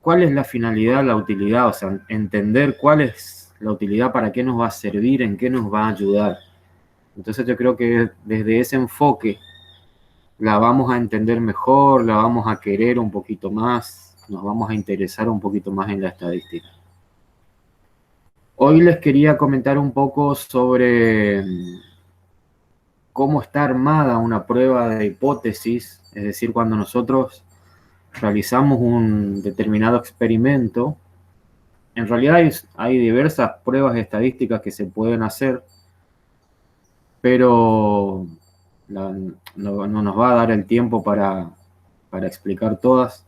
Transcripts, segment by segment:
cuál es la finalidad, la utilidad, o sea, entender cuál es la utilidad, para qué nos va a servir, en qué nos va a ayudar. Entonces yo creo que desde ese enfoque la vamos a entender mejor, la vamos a querer un poquito más, nos vamos a interesar un poquito más en la estadística. Hoy les quería comentar un poco sobre cómo está armada una prueba de hipótesis, es decir, cuando nosotros realizamos un determinado experimento. En realidad hay diversas pruebas estadísticas que se pueden hacer, pero no nos va a dar el tiempo para explicar todas.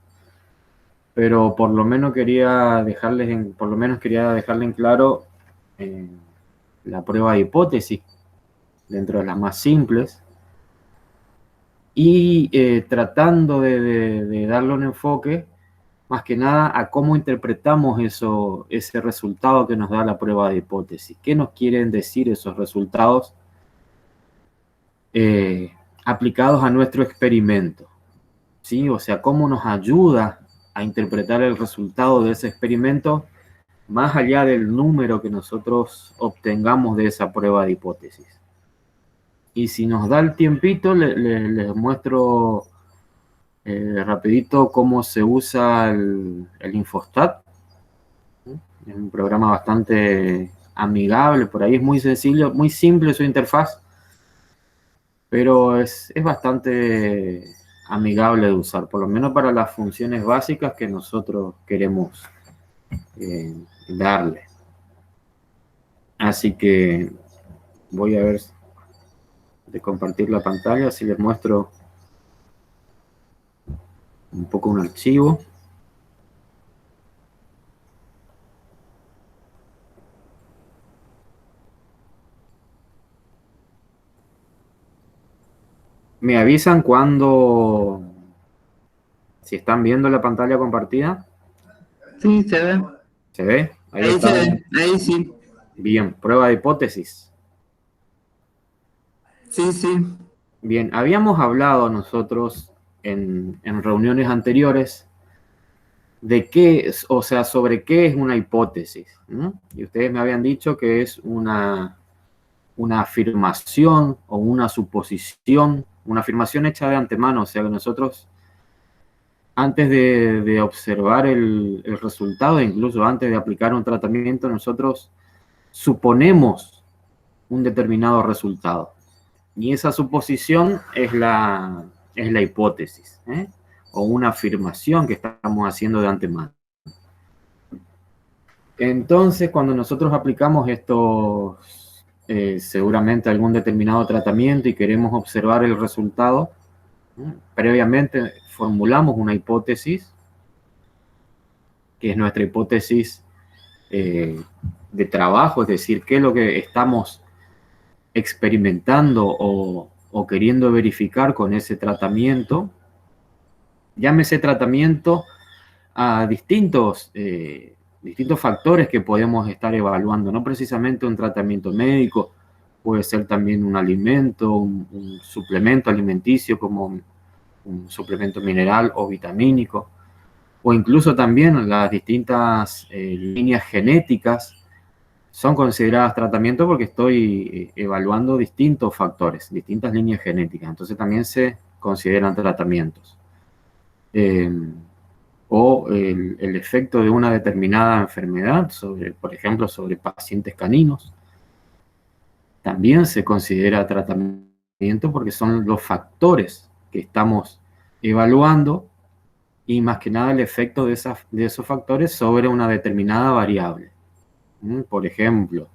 Pero por lo menos quería dejarles en claro la prueba de hipótesis, dentro de las más simples, y tratando de darle un enfoque más que nada a cómo interpretamos ese resultado que nos da la prueba de hipótesis. ¿Qué nos quieren decir esos resultados aplicados a nuestro experimento? ¿Sí? O sea, cómo nos ayuda a interpretar el resultado de ese experimento más allá del número que nosotros obtengamos de esa prueba de hipótesis. Y si nos da el tiempito, les muestro rapidito cómo se usa el Infostat. Es un programa bastante amigable, por ahí es muy sencillo, muy simple su interfaz, pero es bastante amigable de usar, por lo menos para las funciones básicas que nosotros queremos darle. Así que voy a ver de compartir la pantalla, si les muestro un poco un archivo. Me avisan cuando, si están viendo la pantalla compartida. Sí, se ve. ¿Se ve? Ahí Ahí está. se ve, ahí sí. Bien, prueba de hipótesis. Sí, sí. Bien, habíamos hablado nosotros en reuniones anteriores de qué, o sea, sobre qué es una hipótesis, ¿no? Y ustedes me habían dicho que es una afirmación o una suposición, una afirmación hecha de antemano, o sea que nosotros, antes de observar el resultado, incluso antes de aplicar un tratamiento, nosotros suponemos un determinado resultado. Y esa suposición es la hipótesis, ¿eh? O una afirmación que estamos haciendo de antemano. Entonces, cuando nosotros aplicamos estos, seguramente algún determinado tratamiento y queremos observar el resultado, previamente formulamos una hipótesis, que es nuestra hipótesis de trabajo, es decir, qué es lo que estamos experimentando o queriendo verificar con ese tratamiento. Llámese tratamiento a distintos factores que podemos estar evaluando, no precisamente un tratamiento médico, puede ser también un alimento, un suplemento alimenticio como un suplemento mineral o vitamínico, o incluso también las distintas líneas genéticas son consideradas tratamiento porque estoy evaluando distintos factores, distintas líneas genéticas, entonces también se consideran tratamientos. O el efecto de una determinada enfermedad, por ejemplo, sobre pacientes caninos, también se considera tratamiento porque son los factores que estamos evaluando y más que nada el efecto de esos factores sobre una determinada variable. Por ejemplo,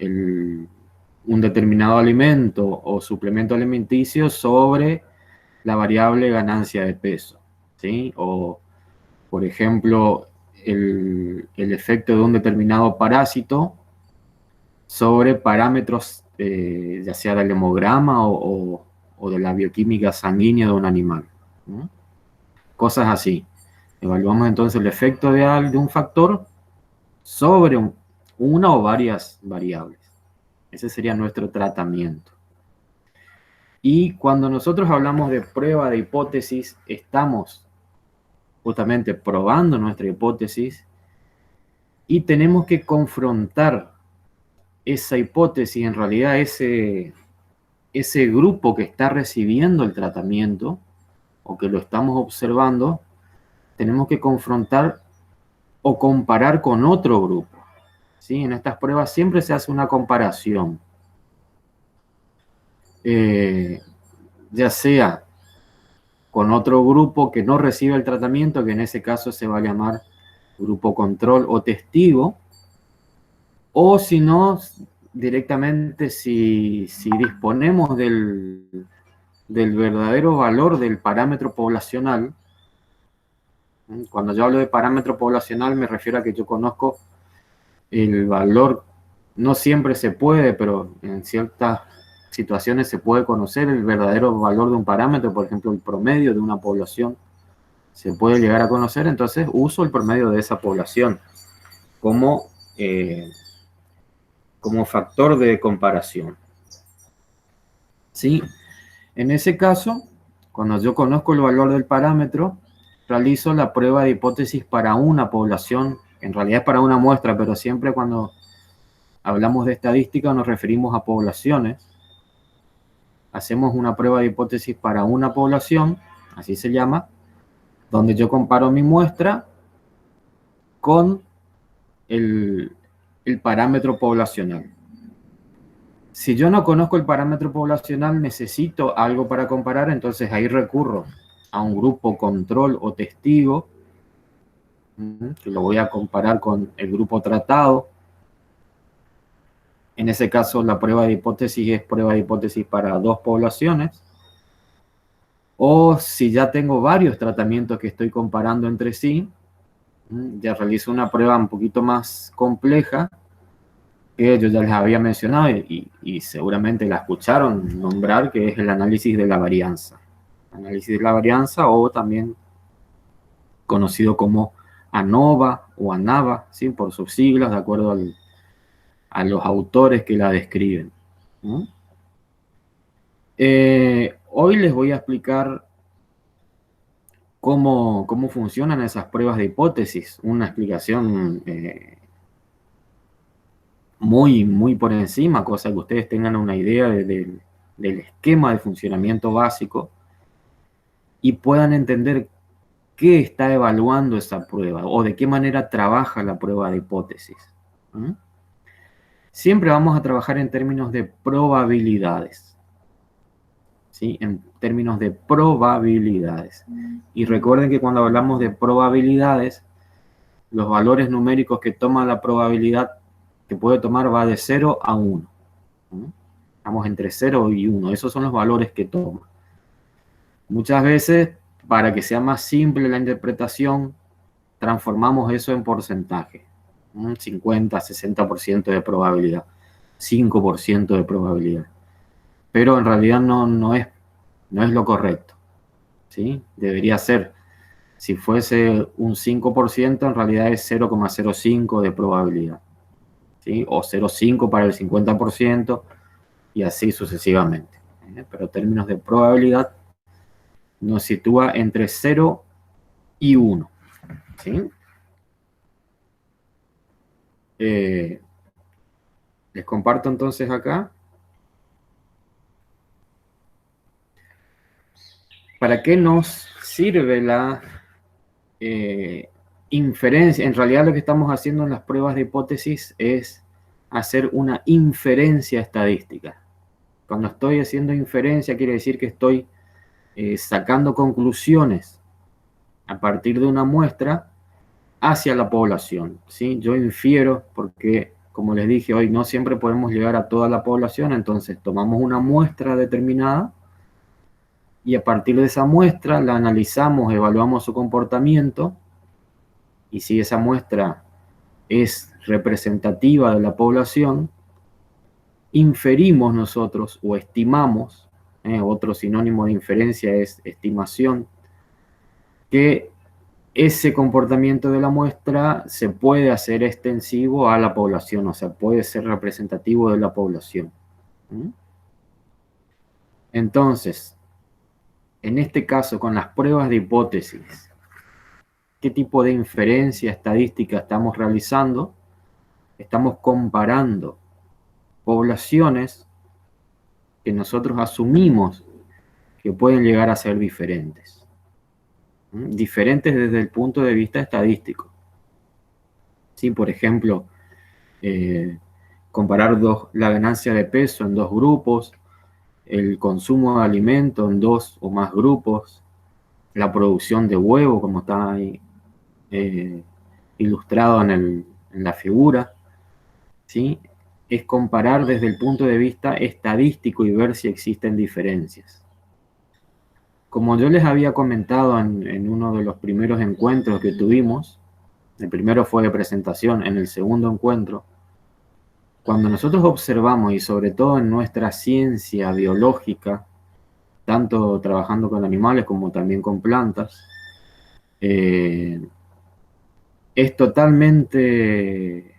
un determinado alimento o suplemento alimenticio sobre la variable ganancia de peso, ¿sí? O, por ejemplo, el efecto de un determinado parásito sobre parámetros, ya sea del hemograma o de la bioquímica sanguínea de un animal, ¿no? Cosas así. Evaluamos entonces el efecto de un factor sobre una o varias variables. Ese sería nuestro tratamiento. Y cuando nosotros hablamos de prueba de hipótesis, estamos justamente probando nuestra hipótesis y tenemos que confrontar esa hipótesis, en realidad ese grupo que está recibiendo el tratamiento o que lo estamos observando, tenemos que confrontar o comparar con otro grupo. ¿Sí? En estas pruebas siempre se hace una comparación, ya sea con otro grupo que no recibe el tratamiento, que en ese caso se va a llamar grupo control o testigo, o si no, directamente si disponemos del verdadero valor del parámetro poblacional. Cuando yo hablo de parámetro poblacional me refiero a que yo conozco el valor, no siempre se puede, pero en ciertas situaciones se puede conocer el verdadero valor de un parámetro, por ejemplo, el promedio de una población se puede llegar a conocer, entonces uso el promedio de esa población como, como factor de comparación. ¿Sí? En ese caso, cuando yo conozco el valor del parámetro, realizo la prueba de hipótesis para una población, en realidad es para una muestra, pero siempre cuando hablamos de estadística nos referimos a poblaciones. Hacemos una prueba de hipótesis para una población, así se llama, donde yo comparo mi muestra con el parámetro poblacional. Si yo no conozco el parámetro poblacional, necesito algo para comparar, entonces ahí recurro a un grupo control o testigo, que lo voy a comparar con el grupo tratado. En ese caso, la prueba de hipótesis es prueba de hipótesis para dos poblaciones. O si ya tengo varios tratamientos que estoy comparando entre sí, ya realizo una prueba un poquito más compleja, que yo ya les había mencionado y seguramente la escucharon nombrar, que es el análisis de la varianza. Análisis de la varianza, o también conocido como ANOVA o ANAVA, ¿sí? Por sus siglas, de acuerdo a los autores que la describen. Hoy les voy a explicar cómo funcionan esas pruebas de hipótesis. Una explicación muy por encima, cosa que ustedes tengan una idea del esquema de funcionamiento básico y puedan entender qué está evaluando esa prueba o de qué manera trabaja la prueba de hipótesis. Siempre vamos a trabajar en términos de probabilidades. ¿Sí? En términos de probabilidades. Y recuerden que cuando hablamos de probabilidades, los valores numéricos que toma la probabilidad que puede tomar va de 0 a 1. Estamos entre 0 y 1. Esos son los valores que toma. Muchas veces, para que sea más simple la interpretación, transformamos eso en porcentaje. 50, 60% de probabilidad. 5% de probabilidad. Pero en realidad no es lo correcto. ¿Sí? Debería ser, si fuese un 5%, en realidad es 0,05 de probabilidad. ¿Sí? O 0,5 para el 50% y así sucesivamente. Pero en términos de probabilidad nos sitúa entre 0 y 1. ¿Sí? Les comparto entonces acá. ¿Para qué nos sirve la inferencia? En realidad lo que estamos haciendo en las pruebas de hipótesis es hacer una inferencia estadística. Cuando estoy haciendo inferencia quiere decir que estoy sacando conclusiones a partir de una muestra hacia la población. ¿Sí? Yo infiero porque, como les dije hoy, no siempre podemos llegar a toda la población, entonces tomamos una muestra determinada y a partir de esa muestra la analizamos, evaluamos su comportamiento y si esa muestra es representativa de la población, inferimos nosotros o estimamos, otro sinónimo de inferencia es estimación, que ese comportamiento de la muestra se puede hacer extensivo a la población, o sea, puede ser representativo de la población. Entonces, en este caso, con las pruebas de hipótesis, qué tipo de inferencia estadística estamos realizando. Estamos comparando poblaciones que nosotros asumimos que pueden llegar a ser diferentes. Diferentes desde el punto de vista estadístico. ¿Sí? Por ejemplo, comparar la ganancia de peso en dos grupos, el consumo de alimento en dos o más grupos, la producción de huevo, como está ahí ilustrado en la figura, ¿sí? Es comparar desde el punto de vista estadístico y ver si existen diferencias. Como yo les había comentado en uno de los primeros encuentros que tuvimos, el primero fue de presentación, en el segundo encuentro, cuando nosotros observamos, y sobre todo en nuestra ciencia biológica, tanto trabajando con animales como también con plantas, es totalmente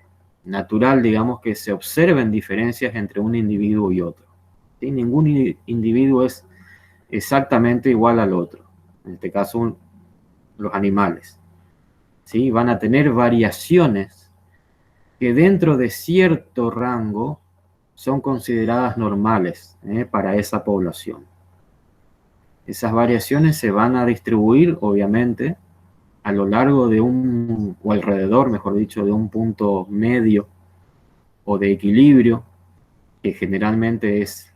natural, digamos, que se observen diferencias entre un individuo y otro. ¿Sí? Ningún individuo es exactamente igual al otro. En este caso, los animales. ¿Sí? Van a tener variaciones que dentro de cierto rango son consideradas normales para esa población. Esas variaciones se van a distribuir, obviamente, a lo largo de o alrededor, mejor dicho, de un punto medio o de equilibrio, que generalmente es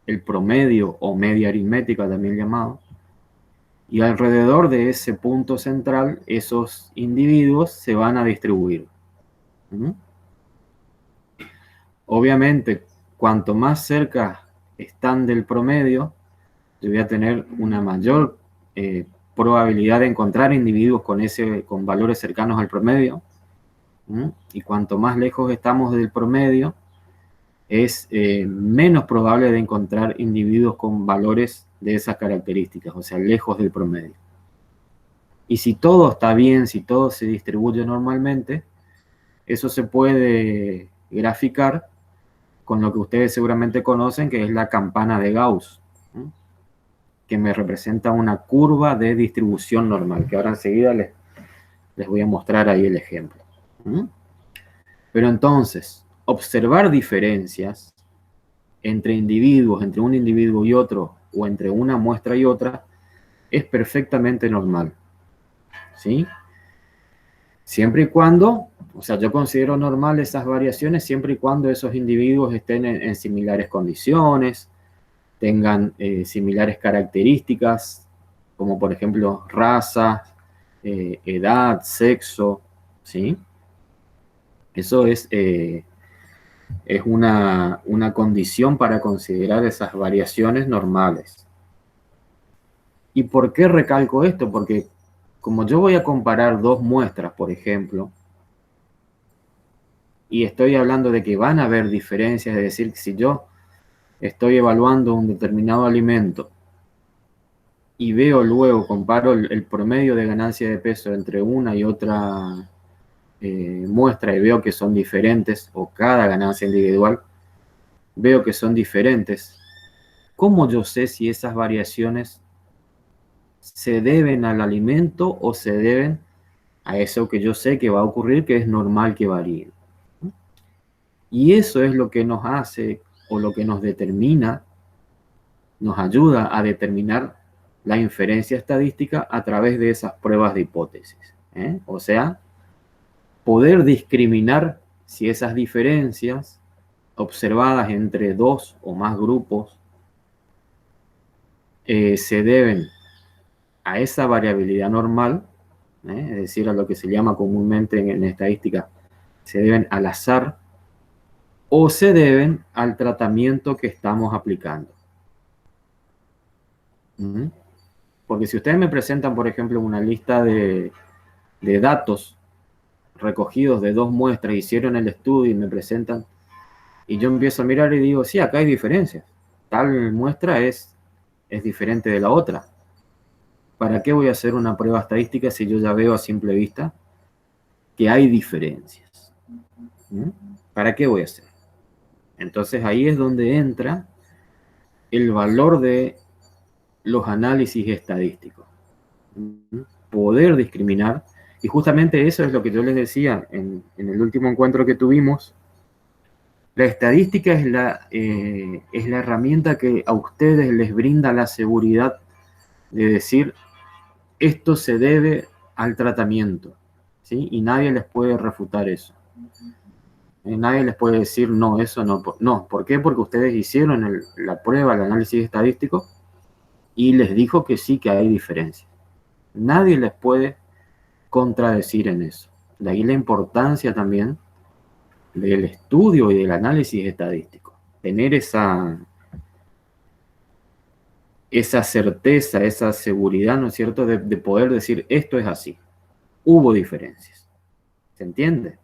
el promedio o media aritmética también llamado, y alrededor de ese punto central esos individuos se van a distribuir. Obviamente, cuanto más cerca están del promedio, yo voy a tener una mayor probabilidad de encontrar individuos con valores cercanos al promedio, y cuanto más lejos estamos del promedio, es menos probable de encontrar individuos con valores de esas características, o sea, lejos del promedio. Y si todo está bien, si todo se distribuye normalmente, eso se puede graficar con lo que ustedes seguramente conocen, que es la campana de Gauss, que me representa una curva de distribución normal, que ahora enseguida les voy a mostrar ahí el ejemplo. Pero entonces, observar diferencias entre individuos, entre un individuo y otro, o entre una muestra y otra, es perfectamente normal. ¿Sí? Siempre y cuando, o sea, yo considero normal esas variaciones siempre y cuando esos individuos estén en similares condiciones, tengan similares características, como por ejemplo raza, edad, sexo, ¿sí? Eso es una condición para considerar esas variaciones normales. ¿Y por qué recalco esto? Porque como yo voy a comparar dos muestras, por ejemplo, y estoy hablando de que van a haber diferencias, es decir, que si yo estoy evaluando un determinado alimento y veo luego, comparo el promedio de ganancia de peso entre una y otra muestra y veo que son diferentes, o cada ganancia individual, veo que son diferentes, ¿cómo yo sé si esas variaciones se deben al alimento o se deben a eso que yo sé que va a ocurrir, que es normal que varíen? Y eso es lo que nos hace, o lo que nos determina, nos ayuda a determinar la inferencia estadística a través de esas pruebas de hipótesis. O sea, poder discriminar si esas diferencias observadas entre dos o más grupos se deben a esa variabilidad normal, es decir, a lo que se llama comúnmente en estadística, se deben al azar, o se deben al tratamiento que estamos aplicando. Porque si ustedes me presentan, por ejemplo, una lista de datos recogidos de dos muestras, hicieron el estudio y me presentan, y yo empiezo a mirar y digo, sí, acá hay diferencias. Tal muestra es diferente de la otra. ¿Para qué voy a hacer una prueba estadística si yo ya veo a simple vista que hay diferencias? ¿Para qué voy a hacer? Entonces ahí es donde entra el valor de los análisis estadísticos. Poder discriminar Y justamente eso es lo que yo les decía en el último encuentro que tuvimos. La estadística es la herramienta que a ustedes les brinda la seguridad de decir, esto se debe al tratamiento, ¿sí? Y nadie les puede refutar eso. Nadie les puede decir, no, eso no. No, ¿por qué? Porque ustedes hicieron la prueba, el análisis estadístico, y les dijo que sí, que hay diferencia. Nadie les puede contradecir en eso. De ahí la importancia también del estudio y del análisis estadístico. Tener esa certeza, esa seguridad, ¿no es cierto?, de poder decir, esto es así. Hubo diferencias. ¿Se entiende?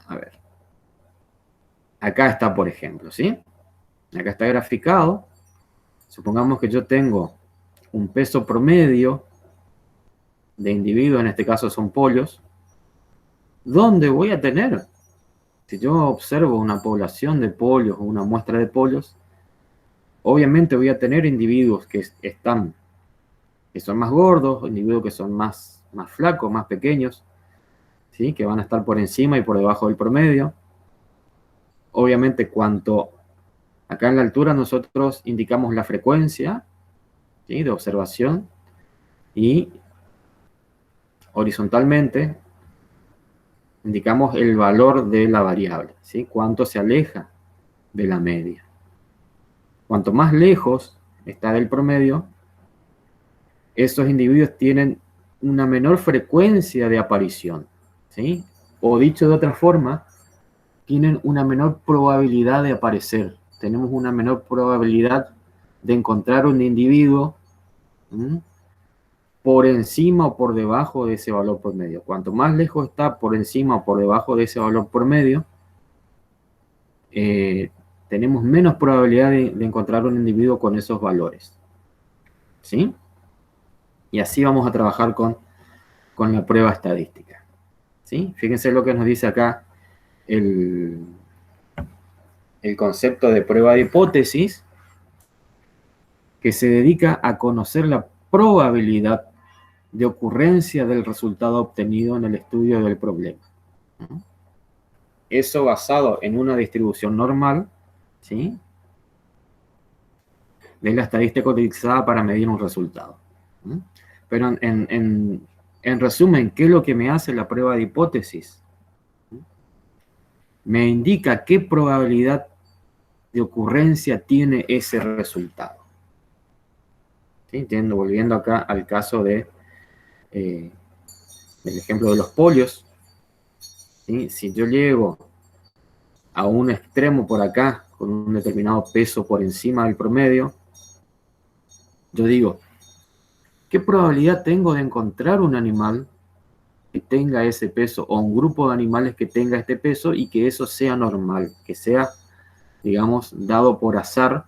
A ver. Acá está, por ejemplo, ¿sí? Acá está graficado. Supongamos que yo tengo un peso promedio de individuos, en este caso son pollos. ¿Dónde voy a tener? Si yo observo una población de pollos o una muestra de pollos, obviamente voy a tener individuos que son más gordos, individuos que son más flacos, más pequeños, ¿sí? Que van a estar por encima y por debajo del promedio. Obviamente, acá en la altura nosotros indicamos la frecuencia, ¿sí?, de observación, y horizontalmente indicamos el valor de la variable, ¿sí? Cuánto se aleja de la media. Cuanto más lejos está del promedio, esos individuos tienen una menor frecuencia de aparición, ¿sí? O dicho de otra forma, tienen una menor probabilidad de aparecer. Tenemos una menor probabilidad de encontrar un individuo por encima o por debajo de ese valor promedio. Cuanto más lejos está por encima o por debajo de ese valor promedio, tenemos menos probabilidad de encontrar un individuo con esos valores, ¿sí? Y así vamos a trabajar con la prueba estadística, ¿sí? Fíjense lo que nos dice acá el concepto de prueba de hipótesis, que se dedica a conocer la probabilidad de ocurrencia del resultado obtenido en el estudio del problema. Eso basado en una distribución normal, ¿sí?, de la estadística utilizada para medir un resultado. Pero en resumen, ¿qué es lo que me hace la prueba de hipótesis? Me indica qué probabilidad de ocurrencia tiene ese resultado. ¿Sí? Volviendo acá al caso del ejemplo de los pollos, ¿sí? Si yo llego a un extremo por acá, con un determinado peso por encima del promedio, yo digo, ¿qué probabilidad tengo de encontrar un animal que tenga ese peso, o un grupo de animales que tenga este peso, y que eso sea normal, que sea, digamos, dado por azar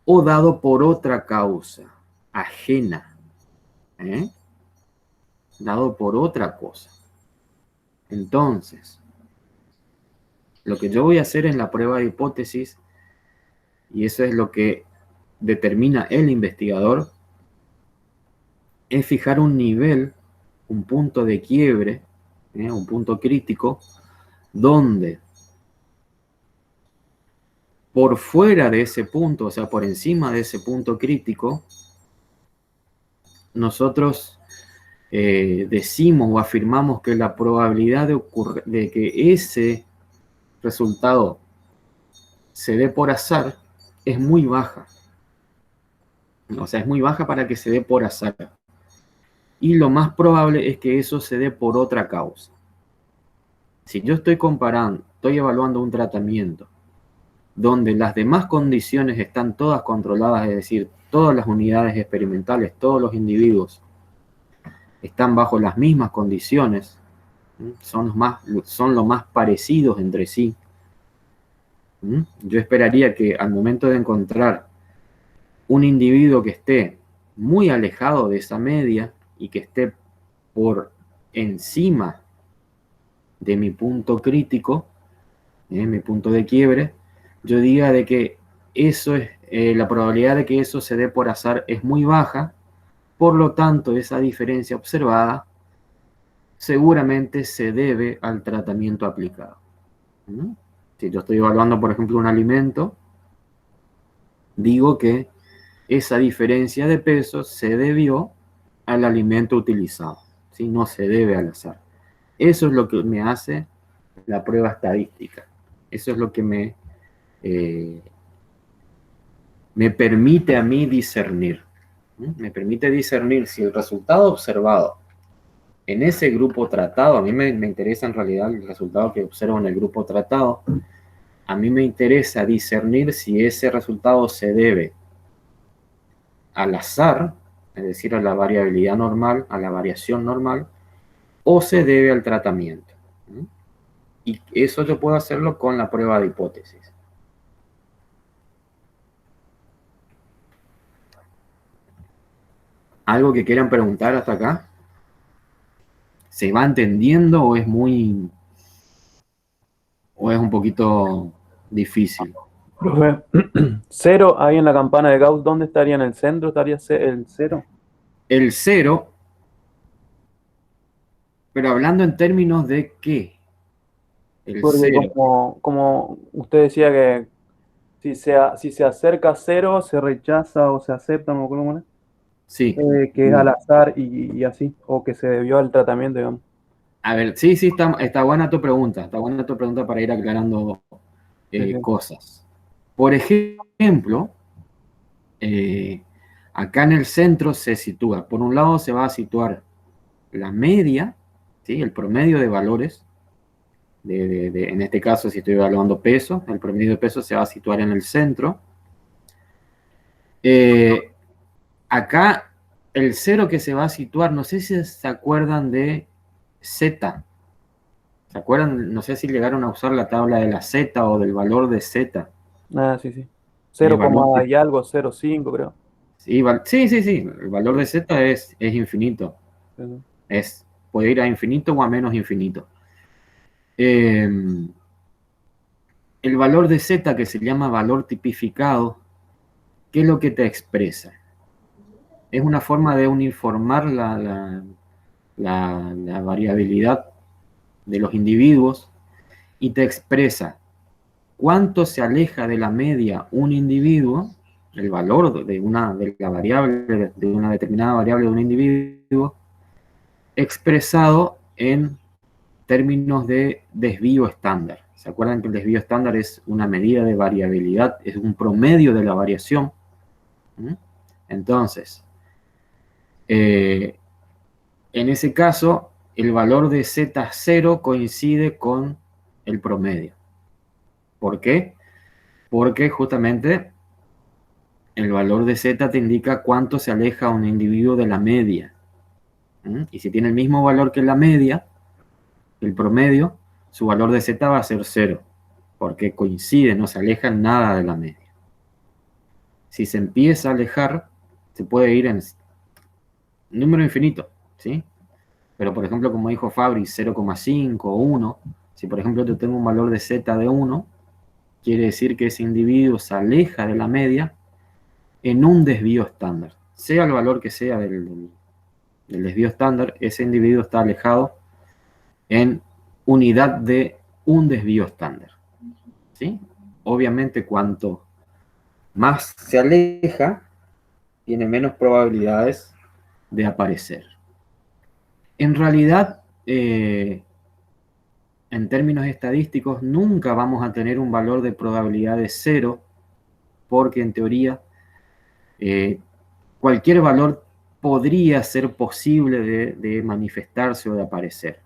o dado por otra causa ajena, dado por otra cosa? Entonces, lo que yo voy a hacer en la prueba de hipótesis, y eso es lo que determina el investigador, es fijar un nivel, un punto de quiebre, un punto crítico, donde por fuera de ese punto, o sea, por encima de ese punto crítico, nosotros decimos o afirmamos que la probabilidad de que ese resultado se dé por azar es muy baja. O sea, es muy baja para que se dé por azar. Y lo más probable es que eso se dé por otra causa. Si yo estoy evaluando un tratamiento donde las demás condiciones están todas controladas, es decir, todas las unidades experimentales, todos los individuos están bajo las mismas condiciones, son lo más parecidos entre sí, yo esperaría que al momento de encontrar un individuo que esté muy alejado de esa media y que esté por encima de mi punto crítico, mi punto de quiebre, yo diga de que eso es, la probabilidad de que eso se dé por azar es muy baja, Por lo tanto, esa diferencia observada seguramente se debe al tratamiento aplicado. ¿Mm? Si yo estoy evaluando, por ejemplo, un alimento, digo que esa diferencia de peso se debió al alimento utilizado, ¿sí? No se debe al azar. Eso es lo que me hace la prueba estadística. Eso es lo que me permite a mí discernir. Me permite discernir si el resultado observado en ese grupo tratado, a mí me interesa en realidad el resultado que observo en el grupo tratado, a mí me interesa discernir si ese resultado se debe al azar, es decir, a la variabilidad normal, a la variación normal, o se debe al tratamiento. Y eso yo puedo hacerlo con la prueba de hipótesis. ¿Algo que quieran preguntar hasta acá? ¿Se va entendiendo o es un poquito difícil? Profe, cero ahí en la campana de Gauss, ¿dónde estaría? ¿En el centro estaría el cero? El cero, pero hablando en términos de ¿qué? El Porque cero. como usted decía que si se acerca a cero, se rechaza o se acepta, no me acuerdo cómo era, Sí. que es al azar y así, o que se debió al tratamiento, digamos. A ver, sí, está buena tu pregunta. Está buena tu pregunta para ir aclarando Sí, sí. cosas. Por ejemplo, acá en el centro se sitúa, por un lado se va a situar la media, ¿sí? El promedio de valores, en este caso si estoy evaluando peso, el promedio de peso se va a situar en el centro. Acá el cero que se va a situar, no sé si se acuerdan de Z. ¿Se acuerdan? No sé si llegaron a usar la tabla de la Z o del valor de Z. Ah, sí, sí. El 0, valor y algo, 0,5 creo. sí, sí. El valor de Z es infinito. Sí, sí. Puede ir a infinito o a menos infinito. El valor de Z, que se llama valor tipificado, ¿qué es lo que te expresa? Es una forma de uniformar la variabilidad de los individuos y te expresa cuánto se aleja de la media un individuo, el valor de la variable, de una determinada variable de un individuo, expresado en términos de desvío estándar. ¿Se acuerdan que el desvío estándar es una medida de variabilidad, es un promedio de la variación? Entonces, en ese caso, el valor de Z0 coincide con el promedio. ¿Por qué? Porque justamente el valor de Z te indica cuánto se aleja un individuo de la media. Y si tiene el mismo valor que la media, el promedio, su valor de Z va a ser 0, porque coincide, no se aleja en nada de la media. Si se empieza a alejar, se puede ir en número infinito, ¿sí? Pero, por ejemplo, como dijo Fabri, 0,5 o 1, si por ejemplo yo tengo un valor de Z de 1, quiere decir que ese individuo se aleja de la media en un desvío estándar. Sea el valor que sea del desvío estándar, ese individuo está alejado en unidad de un desvío estándar, ¿sí? Obviamente, cuanto más se aleja, tiene menos probabilidades de aparecer. En realidad, en términos estadísticos, nunca vamos a tener un valor de probabilidad de 0, porque en teoría cualquier valor podría ser posible de manifestarse o de aparecer.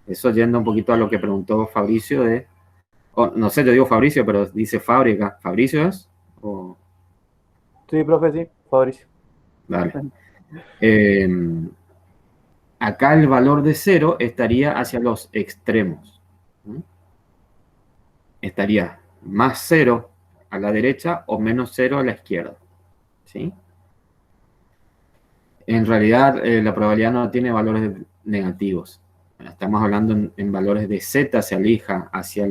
Eso yendo un poquito a lo que preguntó Fabricio no sé, yo digo Fabricio, pero dice Fabri acá. ¿Fabricio es? Sí, profe, sí, Fabricio. Dale. Acá el valor de 0 estaría hacia los extremos. Estaría más 0 a la derecha o menos 0 a la izquierda. ¿Sí? En realidad, la probabilidad no tiene valores negativos. Estamos hablando en valores de Z, se aleja hacia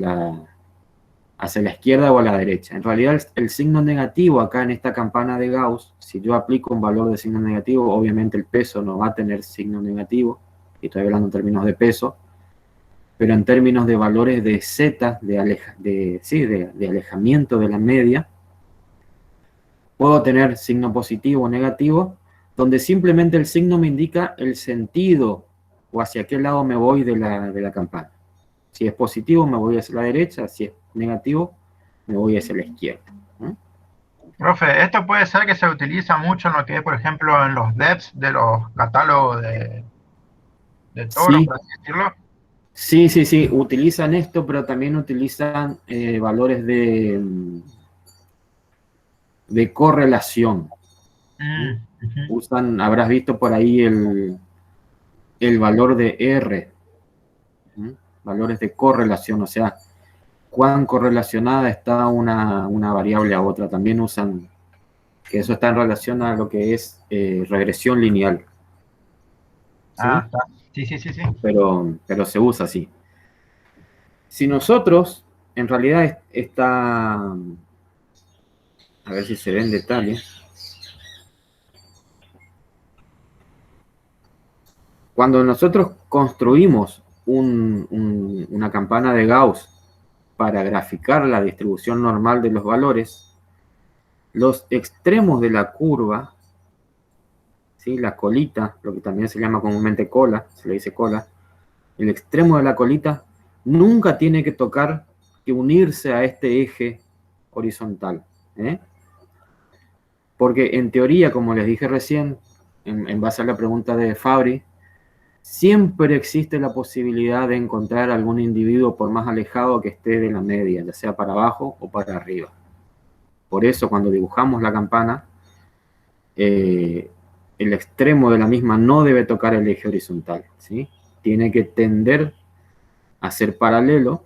hacia la izquierda o a la derecha. En realidad el signo negativo acá en esta campana de Gauss, si yo aplico un valor de signo negativo, obviamente el peso no va a tener signo negativo, y estoy hablando en términos de peso, pero en términos de valores de Z, de alejamiento de la media, puedo tener signo positivo o negativo, donde simplemente el signo me indica el sentido o hacia qué lado me voy de la campana. Si es positivo, me voy hacia la derecha. Si es negativo, me voy hacia la izquierda. Profe, esto puede ser que se utiliza mucho en lo que es, por ejemplo, en los DEPs de los catálogos de toro, Sí. por así decirlo. Sí, utilizan esto, pero también utilizan valores de correlación. Usan, habrás visto por ahí el valor de R, valores de correlación, o sea, cuán correlacionada está una variable a otra. También usan, que eso está en relación a lo que es regresión lineal. ¿Sí? Está. Sí. Pero se usa así. Si nosotros, en realidad está, a ver si se ve en detalle. Cuando nosotros construimos una campana de Gauss para graficar la distribución normal de los valores, los extremos de la curva, ¿sí? La colita, lo que también se llama comúnmente cola, se le dice cola, el extremo de la colita nunca tiene que tocar, que unirse a este eje horizontal. Porque en teoría, como les dije recién, en base a la pregunta de Fabri, siempre existe la posibilidad de encontrar algún individuo por más alejado que esté de la media, ya sea para abajo o para arriba. Por eso, cuando dibujamos la campana, el extremo de la misma no debe tocar el eje horizontal, ¿sí? Tiene que tender a ser paralelo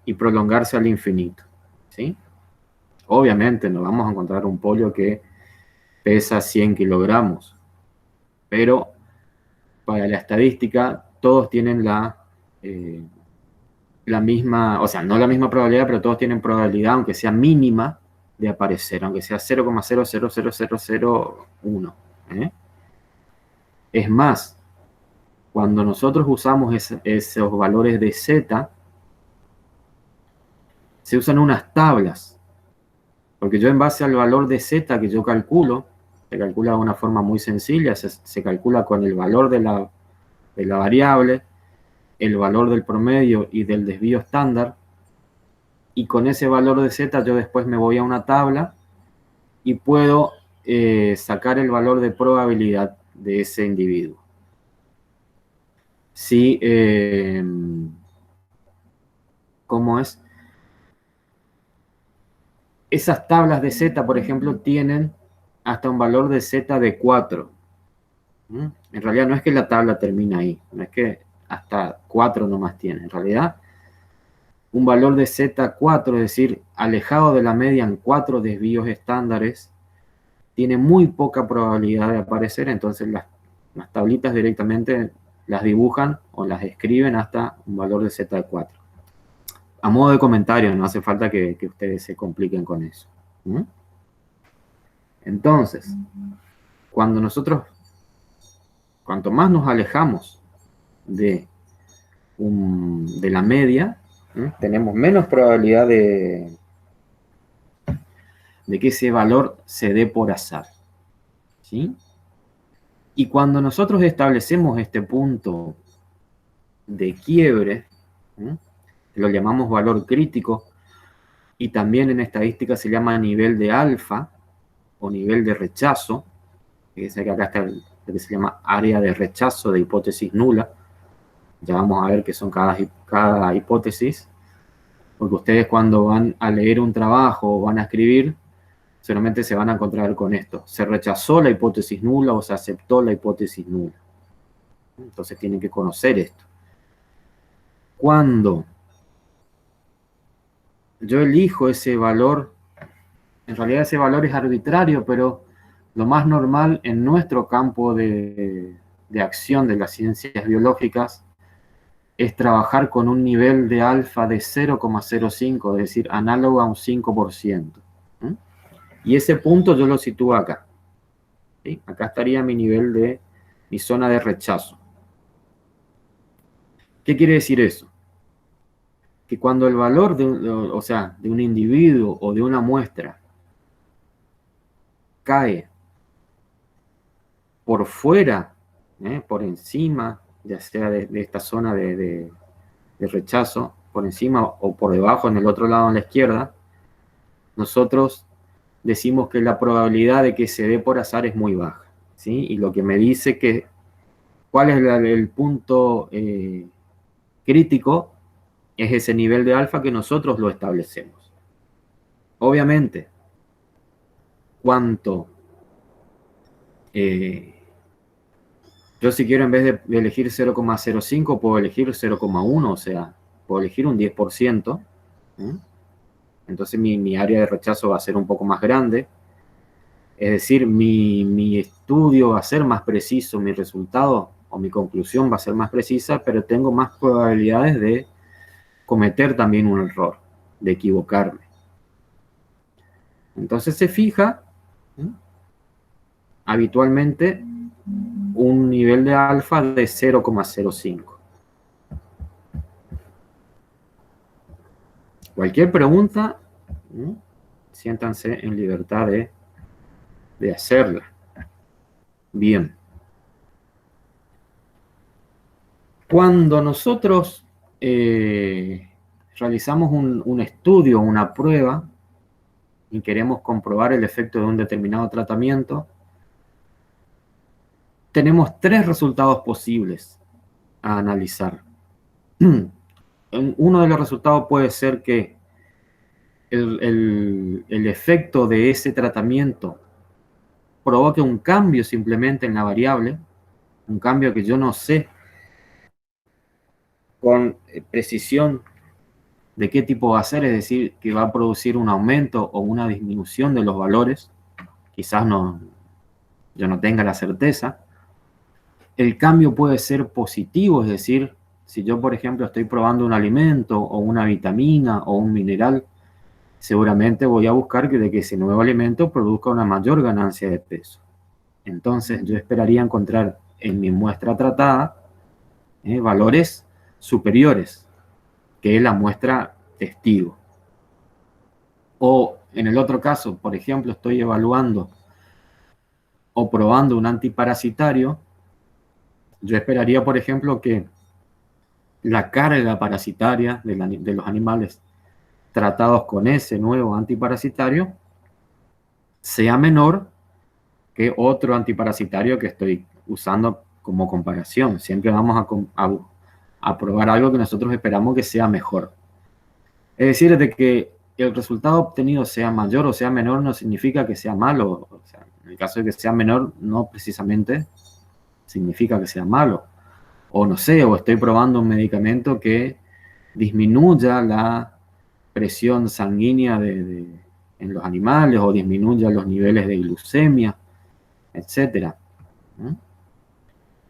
y prolongarse al infinito, ¿sí? Obviamente no vamos a encontrar un polio que pesa 100 kilogramos, pero para la estadística todos tienen la misma, o sea, no la misma probabilidad, pero todos tienen probabilidad, aunque sea mínima, de aparecer, aunque sea 0,000001. Es más, cuando nosotros usamos esos valores de Z, se usan unas tablas, porque yo en base al valor de Z que yo calculo, se calcula de una forma muy sencilla, se calcula con el valor de la variable, el valor del promedio y del desvío estándar, y con ese valor de Z yo después me voy a una tabla y puedo sacar el valor de probabilidad de ese individuo. Si, ¿cómo es? Esas tablas de Z, por ejemplo, tienen hasta un valor de Z de 4. En realidad no es que la tabla termina ahí, no es que hasta 4 nomás tiene. En realidad, un valor de Z4, es decir, alejado de la media en 4 desvíos estándares, tiene muy poca probabilidad de aparecer, entonces las tablitas directamente las dibujan o las escriben hasta un valor de Z de 4. A modo de comentario, no hace falta que ustedes se compliquen con eso. Entonces, cuando nosotros, cuanto más nos alejamos de la media, tenemos menos probabilidad de que ese valor se dé por azar. ¿Sí? Y cuando nosotros establecemos este punto de quiebre, lo llamamos valor crítico, y también en estadística se llama nivel de alfa o nivel de rechazo, que acá está lo que se llama área de rechazo de hipótesis nula. Ya vamos a ver qué son cada hipótesis, porque ustedes cuando van a leer un trabajo o van a escribir, solamente se van a encontrar con esto: se rechazó la hipótesis nula o se aceptó la hipótesis nula. Entonces tienen que conocer esto. Cuando yo elijo ese valor, en realidad ese valor es arbitrario, pero lo más normal en nuestro campo de acción de las ciencias biológicas es trabajar con un nivel de alfa de 0,05, es decir, análogo a un 5%. Y ese punto yo lo sitúo acá. ¿Sí? Acá estaría mi nivel de, mi zona de rechazo. ¿Qué quiere decir eso? Que cuando el valor de un individuo o de una muestra cae por fuera, por encima, ya sea de esta zona de rechazo, por encima o por debajo en el otro lado, en la izquierda, nosotros decimos que la probabilidad de que se dé por azar es muy baja, ¿sí? Y lo que me dice que cuál es el punto crítico es ese nivel de alfa que nosotros lo establecemos. Obviamente, cuánto yo si quiero en vez de elegir 0,05 puedo elegir 0,1, o sea, puedo elegir un 10%. Entonces mi área de rechazo va a ser un poco más grande. Es decir, mi estudio va a ser más preciso, mi resultado o mi conclusión va a ser más precisa, pero tengo más probabilidades de cometer también un error, de equivocarme. Entonces se fija habitualmente un nivel de alfa de 0,05. Cualquier pregunta, siéntanse en libertad de hacerla. Bien. Cuando nosotros realizamos un estudio, una prueba, y queremos comprobar el efecto de un determinado tratamiento, tenemos 3 resultados posibles a analizar. Uno de los resultados puede ser que el efecto de ese tratamiento provoque un cambio simplemente en la variable, un cambio que yo no sé con precisión de qué tipo va a ser, es decir, que va a producir un aumento o una disminución de los valores, quizás yo no tenga la certeza. El cambio puede ser positivo, es decir, si yo, por ejemplo, estoy probando un alimento o una vitamina o un mineral, seguramente voy a buscar de que ese nuevo alimento produzca una mayor ganancia de peso. Entonces, yo esperaría encontrar en mi muestra tratada valores superiores que la muestra testigo. O en el otro caso, por ejemplo, estoy evaluando o probando un antiparasitario, yo esperaría, por ejemplo, que la carga parasitaria de los animales tratados con ese nuevo antiparasitario sea menor que otro antiparasitario que estoy usando como comparación. Siempre vamos a probar algo que nosotros esperamos que sea mejor. Es decir, de que el resultado obtenido sea mayor o sea menor no significa que sea malo. O sea, en el caso de que sea menor, no precisamente significa que sea malo. O no sé, o estoy probando un medicamento que disminuya la presión sanguínea en los animales o disminuya los niveles de glucemia, etc.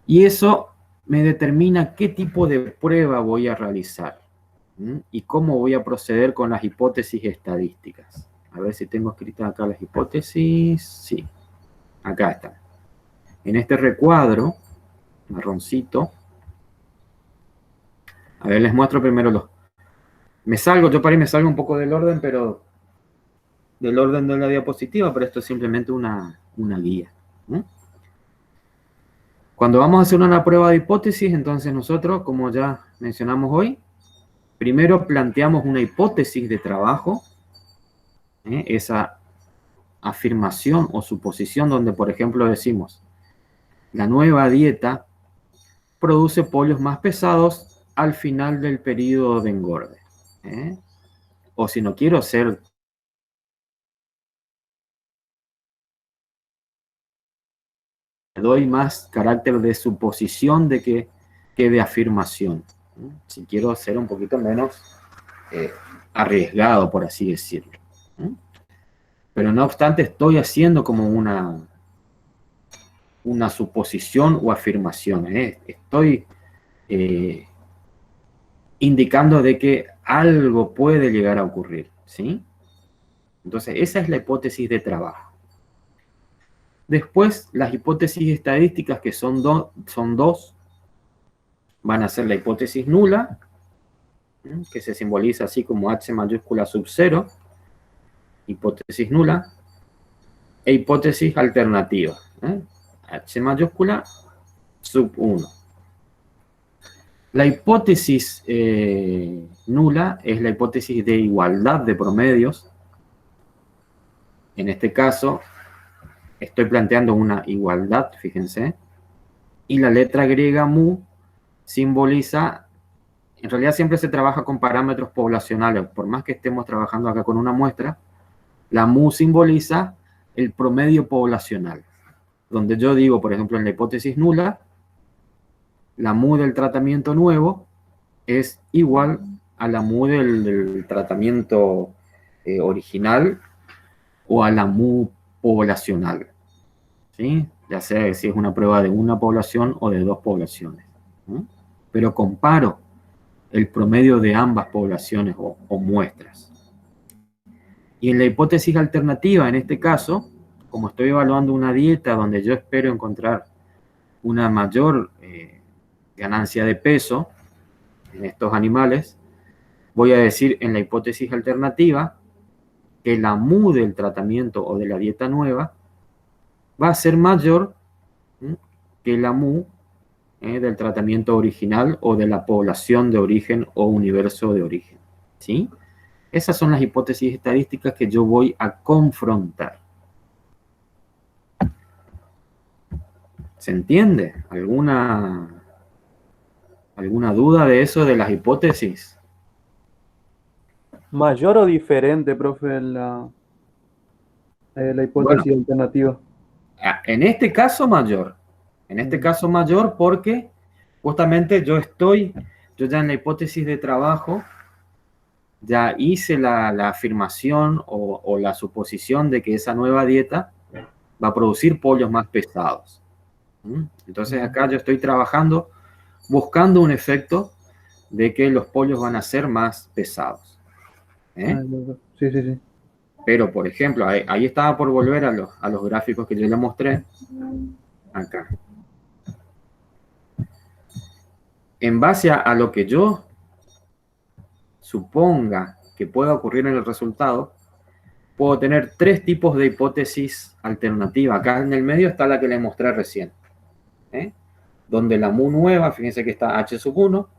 Y eso me determina qué tipo de prueba voy a realizar y cómo voy a proceder con las hipótesis estadísticas. A ver si tengo escritas acá las hipótesis. Sí, acá están. En este recuadro, marroncito, a ver, les muestro primero yo para ahí me salgo un poco del orden, pero del orden de la diapositiva, pero esto es simplemente una guía. Cuando vamos a hacer una prueba de hipótesis, entonces nosotros, como ya mencionamos hoy, primero planteamos una hipótesis de trabajo, esa afirmación o suposición donde, por ejemplo, decimos, la nueva dieta produce pollos más pesados al final del periodo de engorde. O si no quiero ser doy más carácter de suposición que de afirmación. Si quiero ser un poquito menos arriesgado, por así decirlo. Pero no obstante, estoy haciendo como una suposición o afirmación. Estoy indicando de que algo puede llegar a ocurrir, ¿sí? Entonces, esa es la hipótesis de trabajo. Después, las hipótesis estadísticas, que son dos, van a ser la hipótesis nula, que se simboliza así como H mayúscula sub 0, hipótesis nula, e hipótesis alternativa, H mayúscula sub 1. La hipótesis nula es la hipótesis de igualdad de promedios. En este caso, estoy planteando una igualdad, fíjense, y la letra griega mu simboliza, en realidad siempre se trabaja con parámetros poblacionales, por más que estemos trabajando acá con una muestra, la mu simboliza el promedio poblacional, donde yo digo, por ejemplo, en la hipótesis nula, la mu del tratamiento nuevo es igual a la mu del tratamiento original o a la mu poblacional, ¿sí? Ya sea si es una prueba de una población o de dos poblaciones, ¿no? Pero comparo el promedio de ambas poblaciones o muestras. Y en la hipótesis alternativa, en este caso, como estoy evaluando una dieta donde yo espero encontrar una mayor ganancia de peso en estos animales, voy a decir en la hipótesis alternativa que la mu del tratamiento o de la dieta nueva va a ser mayor que la mu del tratamiento original o de la población de origen o universo de origen, ¿sí? Esas son las hipótesis estadísticas que yo voy a confrontar. ¿Se entiende? ¿Alguna duda de eso, de las hipótesis? ¿Mayor o diferente, profe, la hipótesis alternativa? En este caso mayor. En este caso mayor porque justamente yo ya en la hipótesis de trabajo ya hice la afirmación o la suposición de que esa nueva dieta va a producir pollos más pesados. Entonces acá yo estoí trabajando buscando un efecto de que los pollos van a ser más pesados. Sí, sí, sí. Pero, por ejemplo, ahí estaba por volver a los gráficos que yo le mostré. Acá. En base a lo que yo suponga que pueda ocurrir en el resultado, puedo tener tres tipos de hipótesis alternativa. Acá en el medio está la que le mostré recién, donde la mu nueva, fíjense que está H sub 1,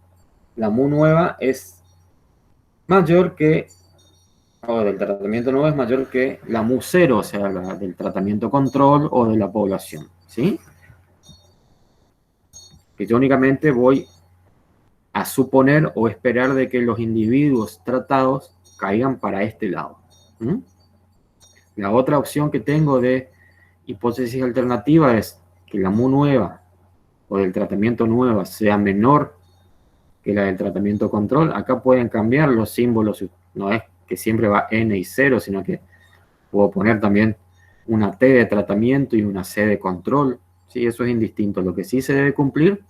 la mu nueva es mayor que, o del tratamiento nuevo es mayor que la mu 0, o sea, la del tratamiento control o de la población, ¿sí? Que yo únicamente voy a suponer o esperar de que los individuos tratados caigan para este lado. La otra opción que tengo de hipótesis alternativa es que la mu nueva o del tratamiento nueva sea menor que la del tratamiento control. Acá pueden cambiar los símbolos, no es que siempre va n y 0, sino que puedo poner también una t de tratamiento y una c de control. Sí, eso es indistinto. Lo que sí se debe cumplir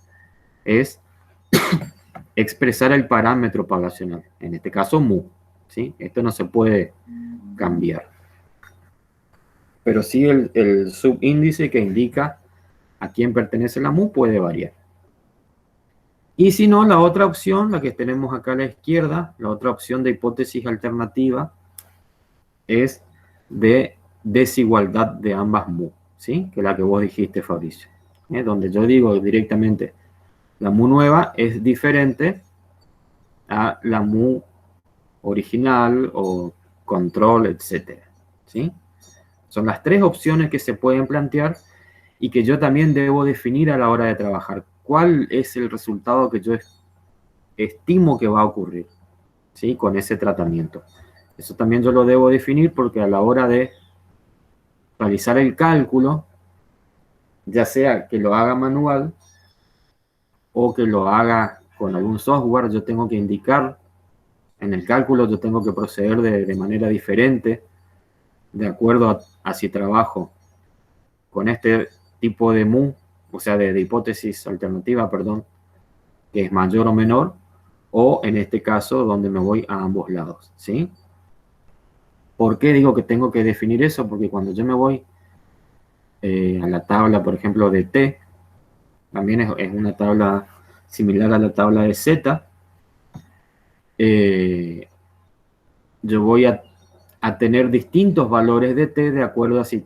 es expresar el parámetro poblacional, en este caso mu, ¿sí? Esto no se puede cambiar. Pero sí el subíndice que indica a quién pertenece la mu puede variar. Y si no, la otra opción, la que tenemos acá a la izquierda, la otra opción de hipótesis alternativa es de desigualdad de ambas mu, ¿sí? Que es la que vos dijiste, Fabricio, donde yo digo directamente la mu nueva es diferente a la mu original o control, etcétera, ¿sí? Son las tres opciones que se pueden plantear y que yo también debo definir a la hora de trabajar. ¿Cuál es el resultado que yo estimo que va a ocurrir, ¿sí? Con ese tratamiento? Eso también yo lo debo definir porque a la hora de realizar el cálculo, ya sea que lo haga manual o que lo haga con algún software, yo tengo que indicar en el cálculo, yo tengo que proceder de manera diferente, de acuerdo a si trabajo con este tipo de mu, o sea, de hipótesis alternativa, perdón, que es mayor o menor, o en este caso donde me voy a ambos lados, ¿sí? ¿Por qué digo que tengo que definir eso? Porque cuando yo me voy a la tabla, por ejemplo, de T, también es una tabla similar a la tabla de Z, yo voy a tener distintos valores de T de acuerdo a si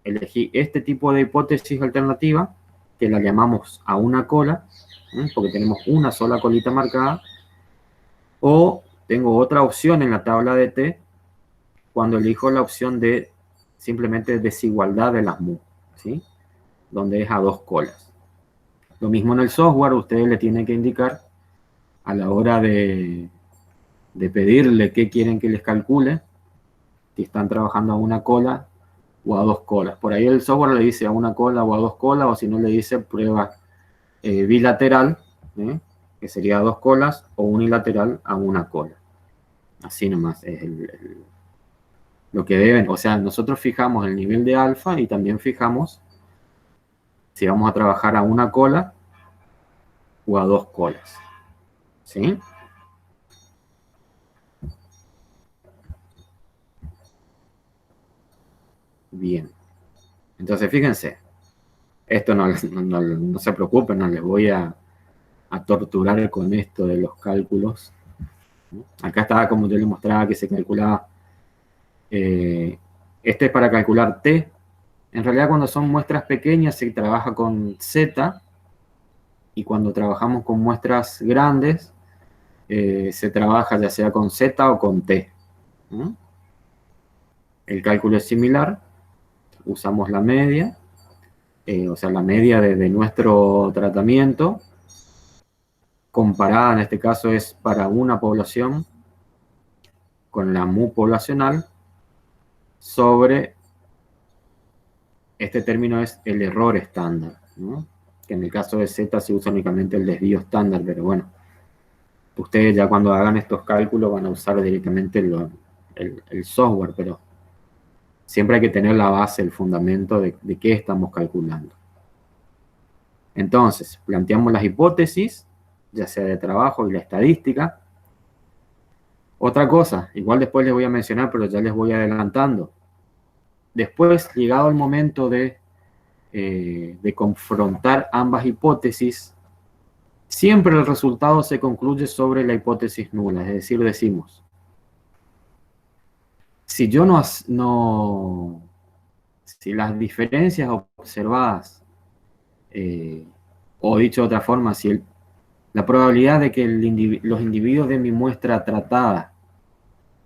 elegí este tipo de hipótesis alternativa, que la llamamos a una cola, porque tenemos una sola colita marcada, o tengo otra opción en la tabla de T cuando elijo la opción de simplemente desigualdad de las mu, ¿sí? Donde es a dos colas. Lo mismo en el software, ustedes le tienen que indicar a la hora de pedirle qué quieren que les calcule, si están trabajando a una cola o a dos colas. Por ahí el software le dice a una cola o a dos colas, o si no le dice prueba bilateral, que sería a dos colas, o unilateral a una cola. Así nomás es lo que deben. O sea, nosotros fijamos el nivel de alfa y también fijamos si vamos a trabajar a una cola o a dos colas. ¿Sí? Bien. Entonces, fíjense. Esto no se preocupen, no les voy a torturar con esto de los cálculos. Acá estaba como yo les mostraba que se calculaba. Este es para calcular T. En realidad cuando son muestras pequeñas se trabaja con Z, y cuando trabajamos con muestras grandes se trabaja ya sea con Z o con T. El cálculo es similar, usamos la media, o sea la media de nuestro tratamiento, comparada en este caso es para una población con la mu poblacional sobre, este término es el error estándar, ¿no? Que en el caso de Z se usa únicamente el desvío estándar, pero bueno, ustedes ya cuando hagan estos cálculos van a usar directamente el software, pero siempre hay que tener la base, el fundamento de qué estamos calculando. Entonces, planteamos las hipótesis, ya sea de trabajo y la estadística. Otra cosa, igual después les voy a mencionar, pero ya les voy adelantando. Después, llegado el momento de confrontar ambas hipótesis, siempre el resultado se concluye sobre la hipótesis nula, es decir, decimos, si si las diferencias observadas, o dicho de otra forma, si la probabilidad de que los individuos de mi muestra tratada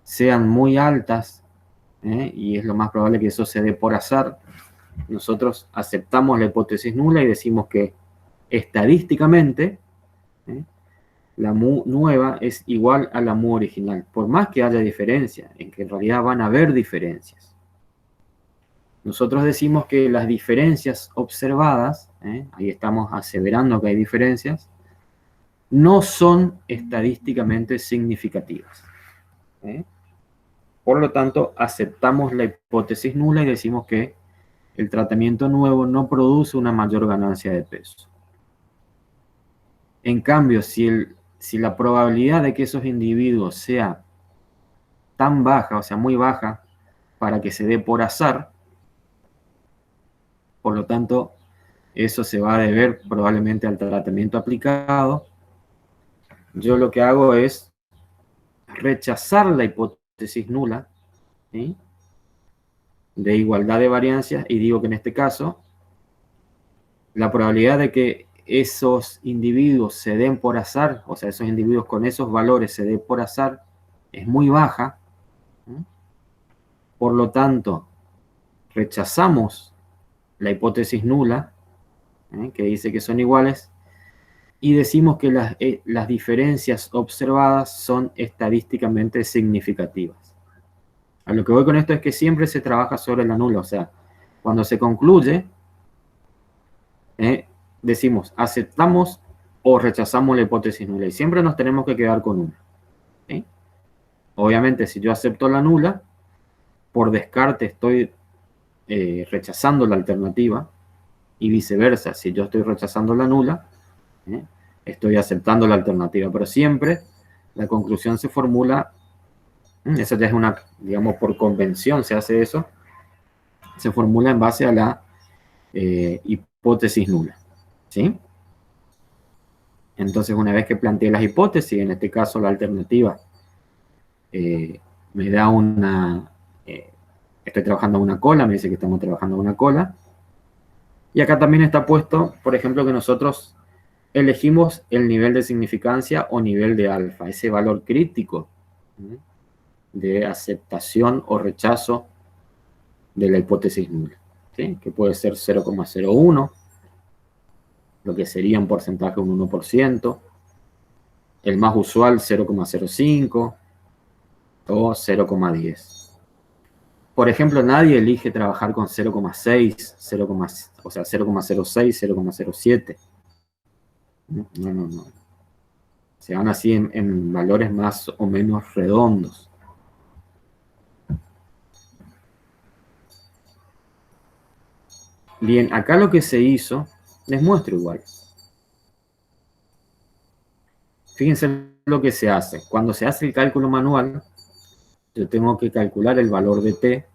sean muy altas, y es lo más probable que eso se dé por azar, nosotros aceptamos la hipótesis nula y decimos que estadísticamente la mu nueva es igual a la mu original, por más que haya diferencia, en que en realidad van a haber diferencias. Nosotros decimos que las diferencias observadas, ahí estamos aseverando que hay diferencias, no son estadísticamente significativas. Por lo tanto, aceptamos la hipótesis nula y decimos que el tratamiento nuevo no produce una mayor ganancia de peso. En cambio, si la probabilidad de que esos individuos sea tan baja, o sea, muy baja, para que se dé por azar, por lo tanto, eso se va a deber probablemente al tratamiento aplicado, yo lo que hago es rechazar la hipótesis nula, ¿sí?, de igualdad de variancias, y digo que en este caso la probabilidad de que esos individuos se den por azar, o sea, esos individuos con esos valores se den por azar, es muy baja. Por lo tanto, rechazamos la hipótesis nula, que dice que son iguales, y decimos que las diferencias observadas son estadísticamente significativas. A lo que voy con esto es que siempre se trabaja sobre la nula, o sea, cuando se concluye, decimos aceptamos o rechazamos la hipótesis nula, y siempre nos tenemos que quedar con una. ¿Sí? Obviamente, si yo acepto la nula, por descarte estoy rechazando la alternativa, y viceversa, si yo estoy rechazando la nula, estoy aceptando la alternativa, pero siempre la conclusión se formula, eso ya es una, digamos, por convención se hace eso, se formula en base a la hipótesis nula, ¿sí? Entonces, una vez que planteé las hipótesis, en este caso la alternativa, me da una, estoy trabajando una cola, me dice que estamos trabajando una cola, y acá también está puesto, por ejemplo, que nosotros elegimos el nivel de significancia o nivel de alfa, ese valor crítico de aceptación o rechazo de la hipótesis nula, ¿sí? Que puede ser 0,01, lo que sería un porcentaje de un 1%, el más usual 0,05 o 0,10. Por ejemplo, nadie elige trabajar con 0,6, o sea, 0,06, 0,07. No. Se van así en valores más o menos redondos. Bien, acá lo que se hizo, les muestro igual. Fíjense lo que se hace. Cuando se hace el cálculo manual, yo tengo que calcular el valor de t.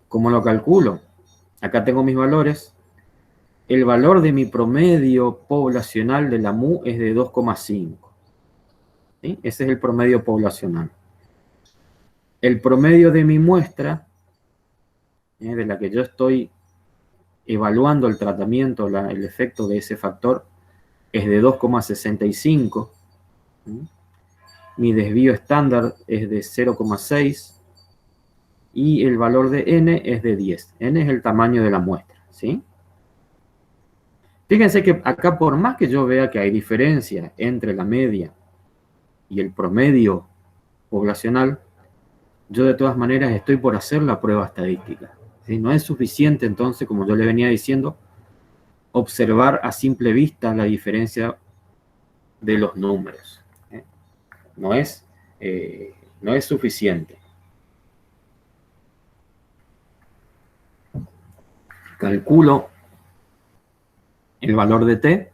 ¿Cómo lo calculo? Acá tengo mis valores. El valor de mi promedio poblacional de la MU es de 2,5. ¿Sí? Ese es el promedio poblacional. El promedio de mi muestra, de la que yo estoy evaluando el tratamiento, el efecto de ese factor, es de 2,65. Mi desvío estándar es de 0,6 y el valor de n es de 10. N es el tamaño de la muestra, ¿sí? Fíjense que acá, por más que yo vea que hay diferencia entre la media y el promedio poblacional, yo de todas maneras estoy por hacer la prueba estadística, ¿sí? No es suficiente entonces, como yo le venía diciendo, observar a simple vista la diferencia de los números. No es suficiente. Calculo el valor de t,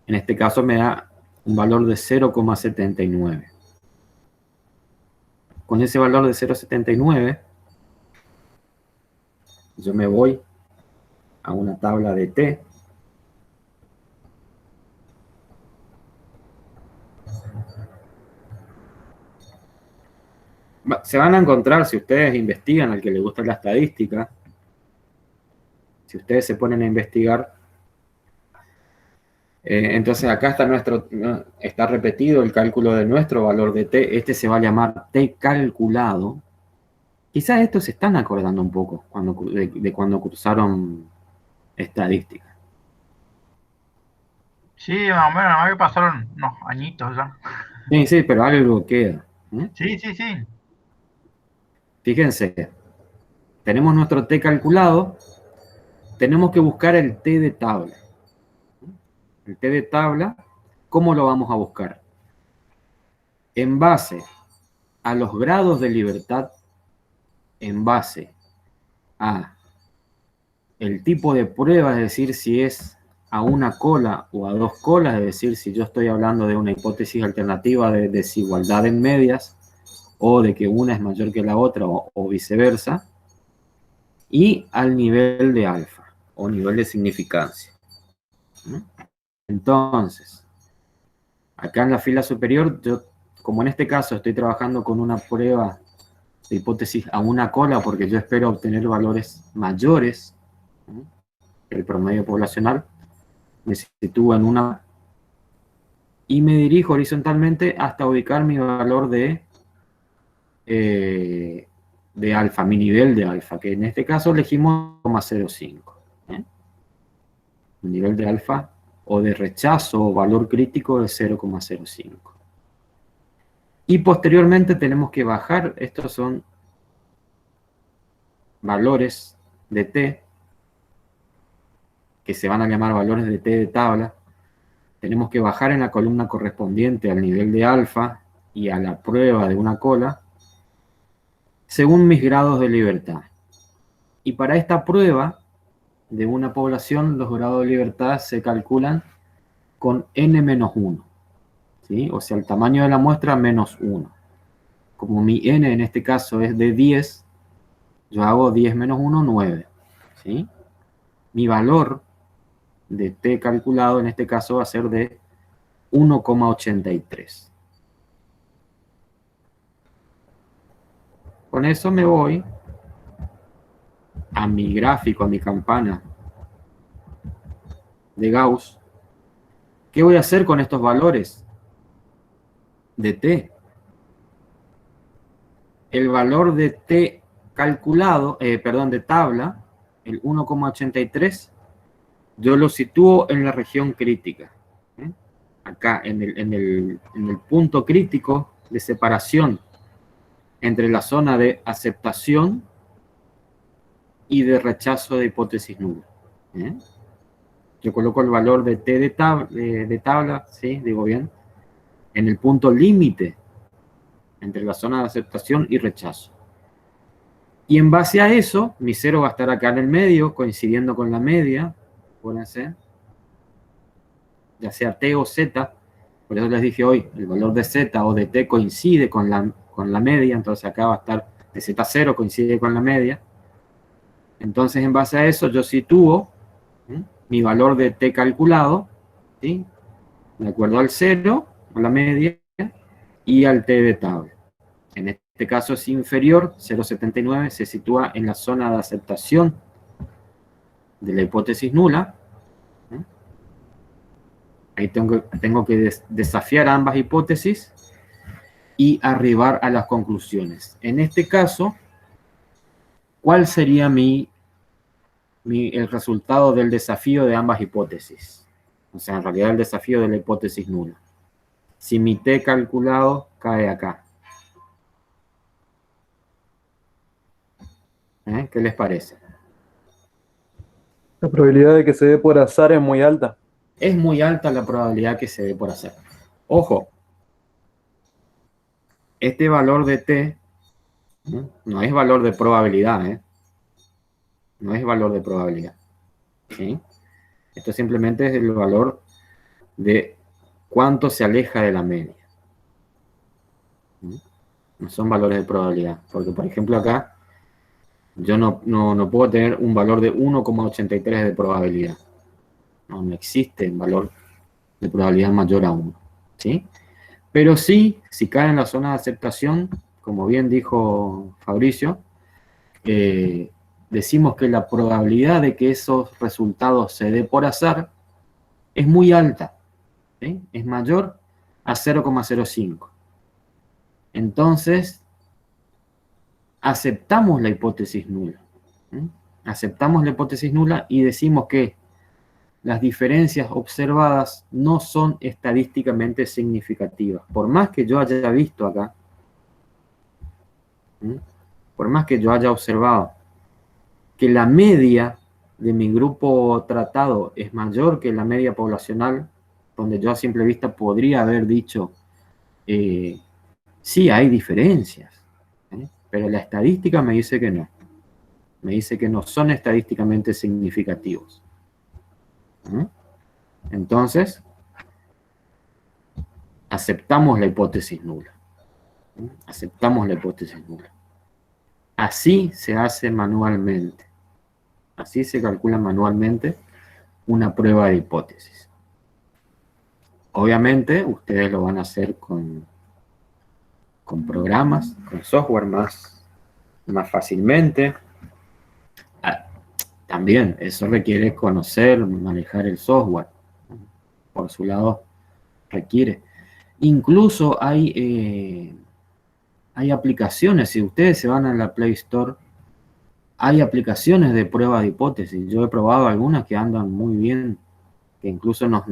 en este caso me da un valor de 0,79. Con ese valor de 0,79, yo me voy a una tabla de t. Se van a encontrar, si ustedes investigan, al que le gusta la estadística, si ustedes se ponen a investigar, entonces acá está repetido el cálculo de nuestro valor de t. Este se va a llamar t calculado. Quizás estos se están acordando un poco de cuando cursaron estadística. Sí, más o menos, a mí pasaron unos añitos ya. Sí, pero algo queda. Sí. Fíjense, tenemos nuestro t calculado, tenemos que buscar el t de tabla. El t de tabla, ¿cómo lo vamos a buscar? En base a los grados de libertad, en base a el tipo de prueba, es decir, si es a una cola o a dos colas, es decir, si yo estoy hablando de una hipótesis alternativa de desigualdad en medias, o de que una es mayor que la otra, o viceversa, y al nivel de alfa, o nivel de significancia. Entonces, acá en la fila superior, yo, como en este caso estoy trabajando con una prueba de hipótesis a una cola, porque yo espero obtener valores mayores que el promedio poblacional, me sitúo en una y me dirijo horizontalmente hasta ubicar mi valor de alfa, mi nivel de alfa, que en este caso elegimos 0,05. El nivel de alfa o de rechazo o valor crítico de 0,05. Y posteriormente tenemos que bajar, estos son valores de t, que se van a llamar valores de t de tabla. Tenemos que bajar en la columna correspondiente al nivel de alfa y a la prueba de una cola, según mis grados de libertad. Y para esta prueba, de una población, los grados de libertad se calculan con n-1, ¿sí? O sea, el tamaño de la muestra menos 1. Como mi n en este caso es de 10, yo hago 10 menos 1, 9, ¿sí? Mi valor de t calculado en este caso va a ser de 1,83. Con eso me voy a mi gráfico, a mi campana de Gauss. ¿Qué voy a hacer con estos valores de t? El valor de t calculado, de tabla, el 1,83, yo lo sitúo en la región crítica. Acá, en el punto crítico de separación entre la zona de aceptación y de rechazo de hipótesis nula. Yo coloco el valor de t de tabla, ¿sí? Digo bien, en el punto límite entre la zona de aceptación y rechazo. Y en base a eso, mi cero va a estar acá en el medio, coincidiendo con la media, acuérdense, ya sea t o z. Por eso les dije hoy, el valor de z o de t coincide con la media, entonces acá va a estar de z0 coincide con la media. Entonces, en base a eso, yo sitúo mi valor de t calculado, ¿sí? De acuerdo al 0, a la media, y al t de tabla. En este caso es inferior, 0,79, se sitúa en la zona de aceptación de la hipótesis nula. Ahí tengo que desafiar ambas hipótesis y arribar a las conclusiones. En este caso, ¿cuál sería el resultado del desafío de ambas hipótesis? O sea, en realidad el desafío de la hipótesis nula. Si mi t calculado cae acá. ¿Qué les parece? La probabilidad de que se dé por azar es muy alta. Es muy alta la probabilidad que se dé por azar. Ojo, este valor de t no es valor de probabilidad, no es valor de probabilidad. ¿Sí? Esto simplemente es el valor de cuánto se aleja de la media. No son valores de probabilidad, porque por ejemplo acá yo no puedo tener un valor de 1,83 de probabilidad. No existe un valor de probabilidad mayor a 1. ¿Sí? Pero sí, si cae en la zona de aceptación, como bien dijo Fabricio, decimos que la probabilidad de que esos resultados se dé por azar es muy alta, ¿sí? Es mayor a 0,05. Entonces, aceptamos la hipótesis nula. Aceptamos la hipótesis nula y decimos que las diferencias observadas no son estadísticamente significativas. Por más que yo haya visto acá, por más que yo haya observado que la media de mi grupo tratado es mayor que la media poblacional, donde yo a simple vista podría haber dicho, sí, hay diferencias, pero la estadística me dice que no. Me dice que no son estadísticamente significativos. Entonces, aceptamos la hipótesis nula. Aceptamos la hipótesis nula. Así se hace manualmente. Así se calcula manualmente una prueba de hipótesis. Obviamente, ustedes lo van a hacer con programas, con software más fácilmente. También, eso requiere conocer, manejar el software. Por su lado, requiere. Incluso hay aplicaciones, si ustedes se van a la Play Store, hay aplicaciones de prueba de hipótesis. Yo he probado algunas que andan muy bien, que incluso nos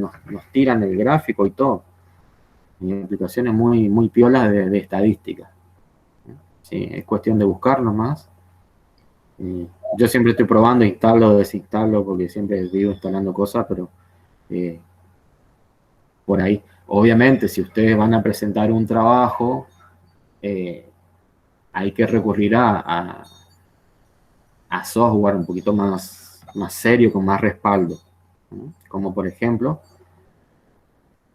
tiran el gráfico y todo. Y aplicaciones muy, muy piolas de estadística. Sí, es cuestión de buscar nomás. Yo siempre estoy probando, instalo, desinstalo, porque siempre vivo instalando cosas, pero por ahí. Obviamente, si ustedes van a presentar un trabajo, hay que recurrir a software un poquito más más serio, con más respaldo, ¿no? Como por ejemplo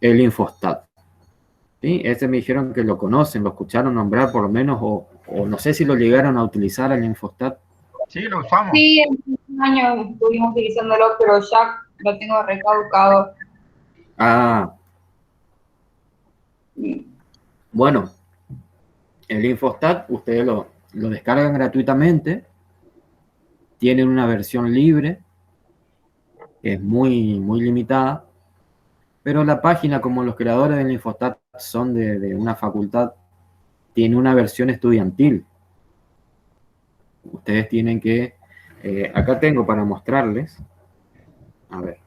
el Infostat. ¿Sí? Este me dijeron que lo conocen, lo escucharon nombrar por lo menos, o no sé si lo llegaron a utilizar al Infostat. Sí, lo usamos. Sí, en un año estuvimos utilizándolo, pero ya lo tengo recaducado. Ah, bueno, el Infostat ustedes lo descargan gratuitamente, tienen una versión libre, que es muy, muy limitada, pero la página, como los creadores del Infostat son de una facultad, tiene una versión estudiantil. Ustedes tienen que, acá tengo para mostrarles, a ver.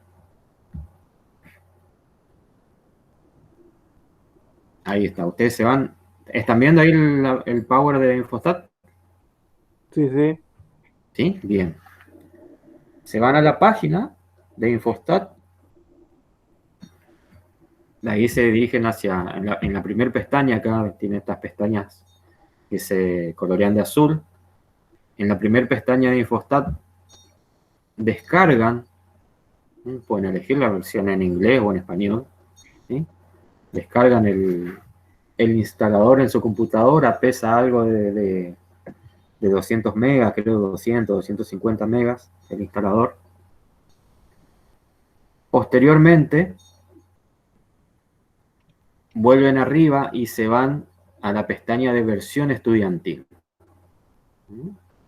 Ahí está, ustedes se van, ¿están viendo ahí el power de Infostat? Sí, sí. ¿Sí? Bien. Se van a la página de Infostat, de ahí se dirigen hacia, en la primera pestaña, acá tiene estas pestañas que se colorean de azul. En la primera pestaña de Infostat descargan, pueden elegir la versión en inglés o en español, ¿sí? Descargan el instalador en su computadora, pesa algo de 200 megas, creo 200, 250 megas el instalador. Posteriormente, vuelven arriba y se van a la pestaña de versión estudiantil.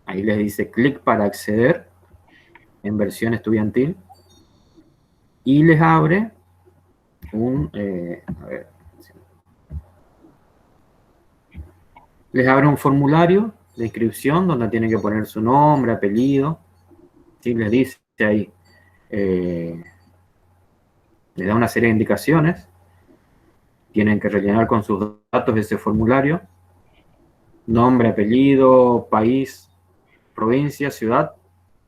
Ahí les dice clic para acceder en versión estudiantil y les abre les abre un formulario de inscripción donde tienen que poner su nombre, apellido. ¿Sí? Les dice ahí, les da una serie de indicaciones. Tienen que rellenar con sus datos ese formulario: nombre, apellido, país, provincia, ciudad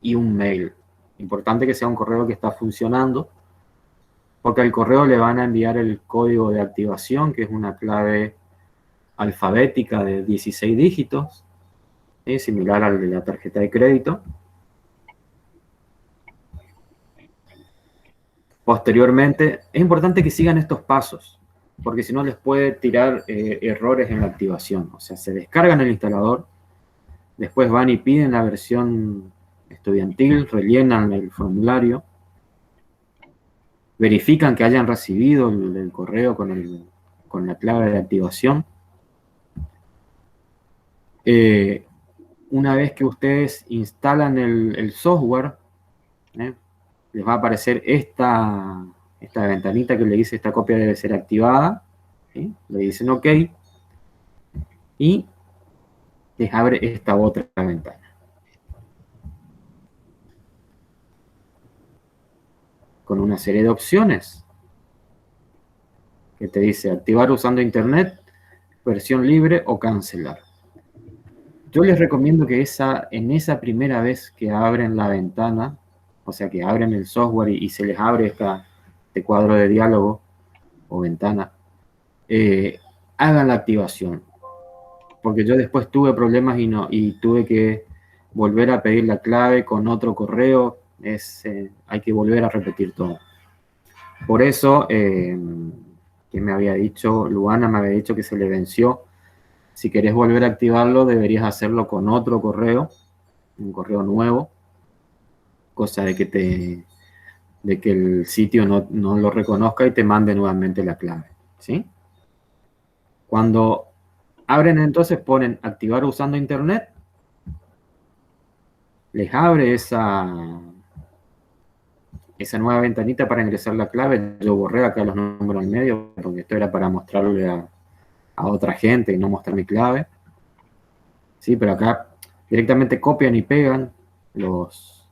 y un mail. Importante que sea un correo que está funcionando, porque al correo le van a enviar el código de activación, que es una clave alfabética de 16 dígitos, ¿sí? Similar al de la tarjeta de crédito. Posteriormente, es importante que sigan estos pasos, porque si no les puede tirar errores en la activación. O sea, se descargan el instalador, después van y piden la versión estudiantil, rellenan el formulario, verifican que hayan recibido el correo con la clave de activación. Una vez que ustedes instalan el software, les va a aparecer esta ventanita que le dice esta copia debe ser activada, ¿sí? Le dicen OK y les abre esta otra ventana. Con una serie de opciones que te dice activar usando internet, versión libre o cancelar. Yo les recomiendo que en esa primera vez que abren la ventana, o sea que abren el software y se les abre este cuadro de diálogo o ventana, hagan la activación. Porque yo después tuve problemas y tuve que volver a pedir la clave con otro correo. Hay que volver a repetir todo. Por eso, que me había dicho, Luana me había dicho que se le venció. Si querés volver a activarlo, deberías hacerlo con otro correo, un correo nuevo, cosa de que el sitio no lo reconozca y te mande nuevamente la clave, ¿sí? Cuando abren, entonces ponen activar usando internet, les abre esa nueva ventanita para ingresar la clave. Yo borré acá los números en medio porque esto era para mostrarle a otra gente y no mostrar mi clave. Sí, pero acá directamente copian y pegan los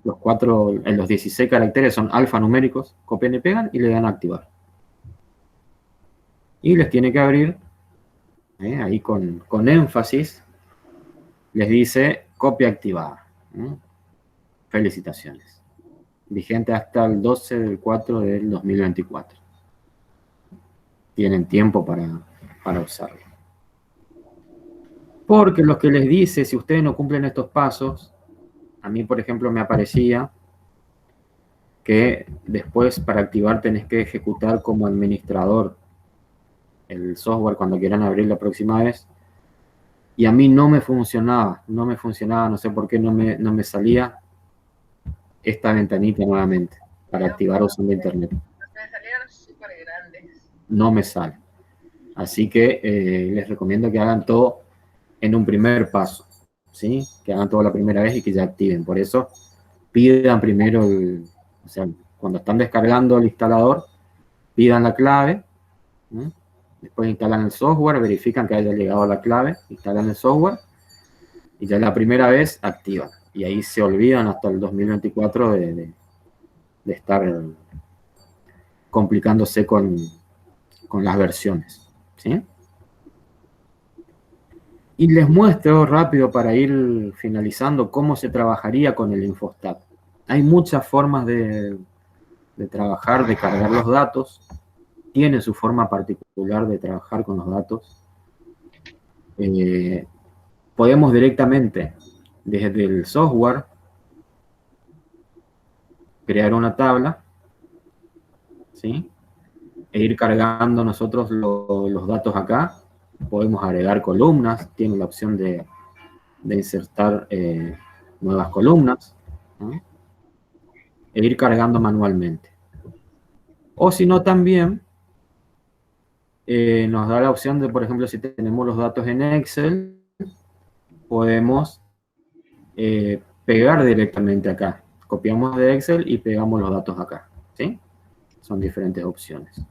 16 caracteres, son alfanuméricos, copian y pegan y le dan a activar. Y les tiene que abrir, ahí con énfasis, les dice copia activada. Felicitaciones. Vigente hasta el 12 del 4 del 2024. Tienen tiempo para usarlo. Porque lo que les dice, si ustedes no cumplen estos pasos, a mí, por ejemplo, me aparecía que después para activar tenés que ejecutar como administrador el software cuando quieran abrir la próxima vez. Y a mí no me funcionaba, no sé por qué no me salía esta ventanita nuevamente para activar usando internet. Me salieron súper grandes. No me sale. Así que les recomiendo que hagan todo en un primer paso, ¿sí? Que hagan todo la primera vez y que ya activen. Por eso pidan primero, o sea, cuando están descargando el instalador, pidan la clave, ¿sí? Después instalan el software, verifican que haya llegado a la clave, instalan el software y ya la primera vez activan. Y ahí se olvidan hasta el 2024 de estar complicándose con las versiones, ¿sí? Y les muestro rápido para ir finalizando cómo se trabajaría con el Infostat. Hay muchas formas de trabajar, de cargar los datos. Tiene su forma particular de trabajar con los datos. Podemos directamente, desde el software, crear una tabla, ¿sí? E ir cargando nosotros los datos acá. Podemos agregar columnas, tiene la opción de insertar nuevas columnas, ¿no? E ir cargando manualmente. O si no, también nos da la opción de, por ejemplo, si tenemos los datos en Excel, podemos pegar directamente acá. Copiamos de Excel y pegamos los datos acá, ¿sí? Son diferentes opciones.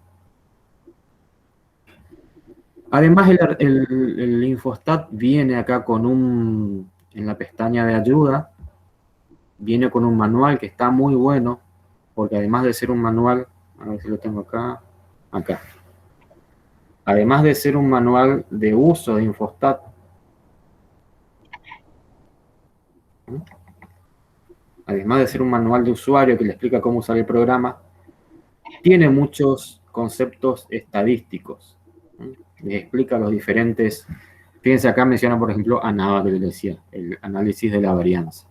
Además, el Infostat viene acá con en la pestaña de ayuda, viene con un manual que está muy bueno, porque además de ser un manual, a ver si lo tengo acá, además de ser un manual de uso de Infostat, además de ser un manual de usuario que le explica cómo usar el programa, tiene muchos conceptos estadísticos. Les explica los diferentes. Fíjense, acá menciona, por ejemplo, ANAVA, que les decía, el análisis de la varianza.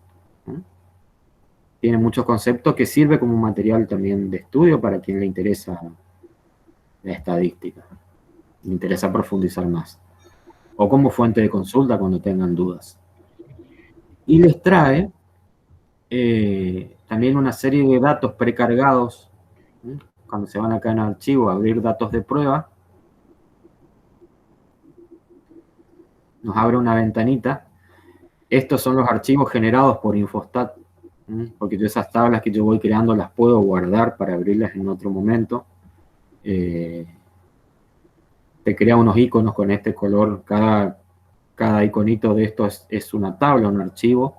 Tiene muchos conceptos que sirve como material también de estudio para quien le interesa la estadística, le interesa profundizar más, o como fuente de consulta cuando tengan dudas. Y les trae también una serie de datos precargados. Cuando se van acá en archivo a abrir datos de prueba, nos abre una ventanita. Estos son los archivos generados por Infostat, porque yo esas tablas que yo voy creando las puedo guardar para abrirlas en otro momento. Te crea unos iconos con este color. Cada iconito de estos es una tabla, un archivo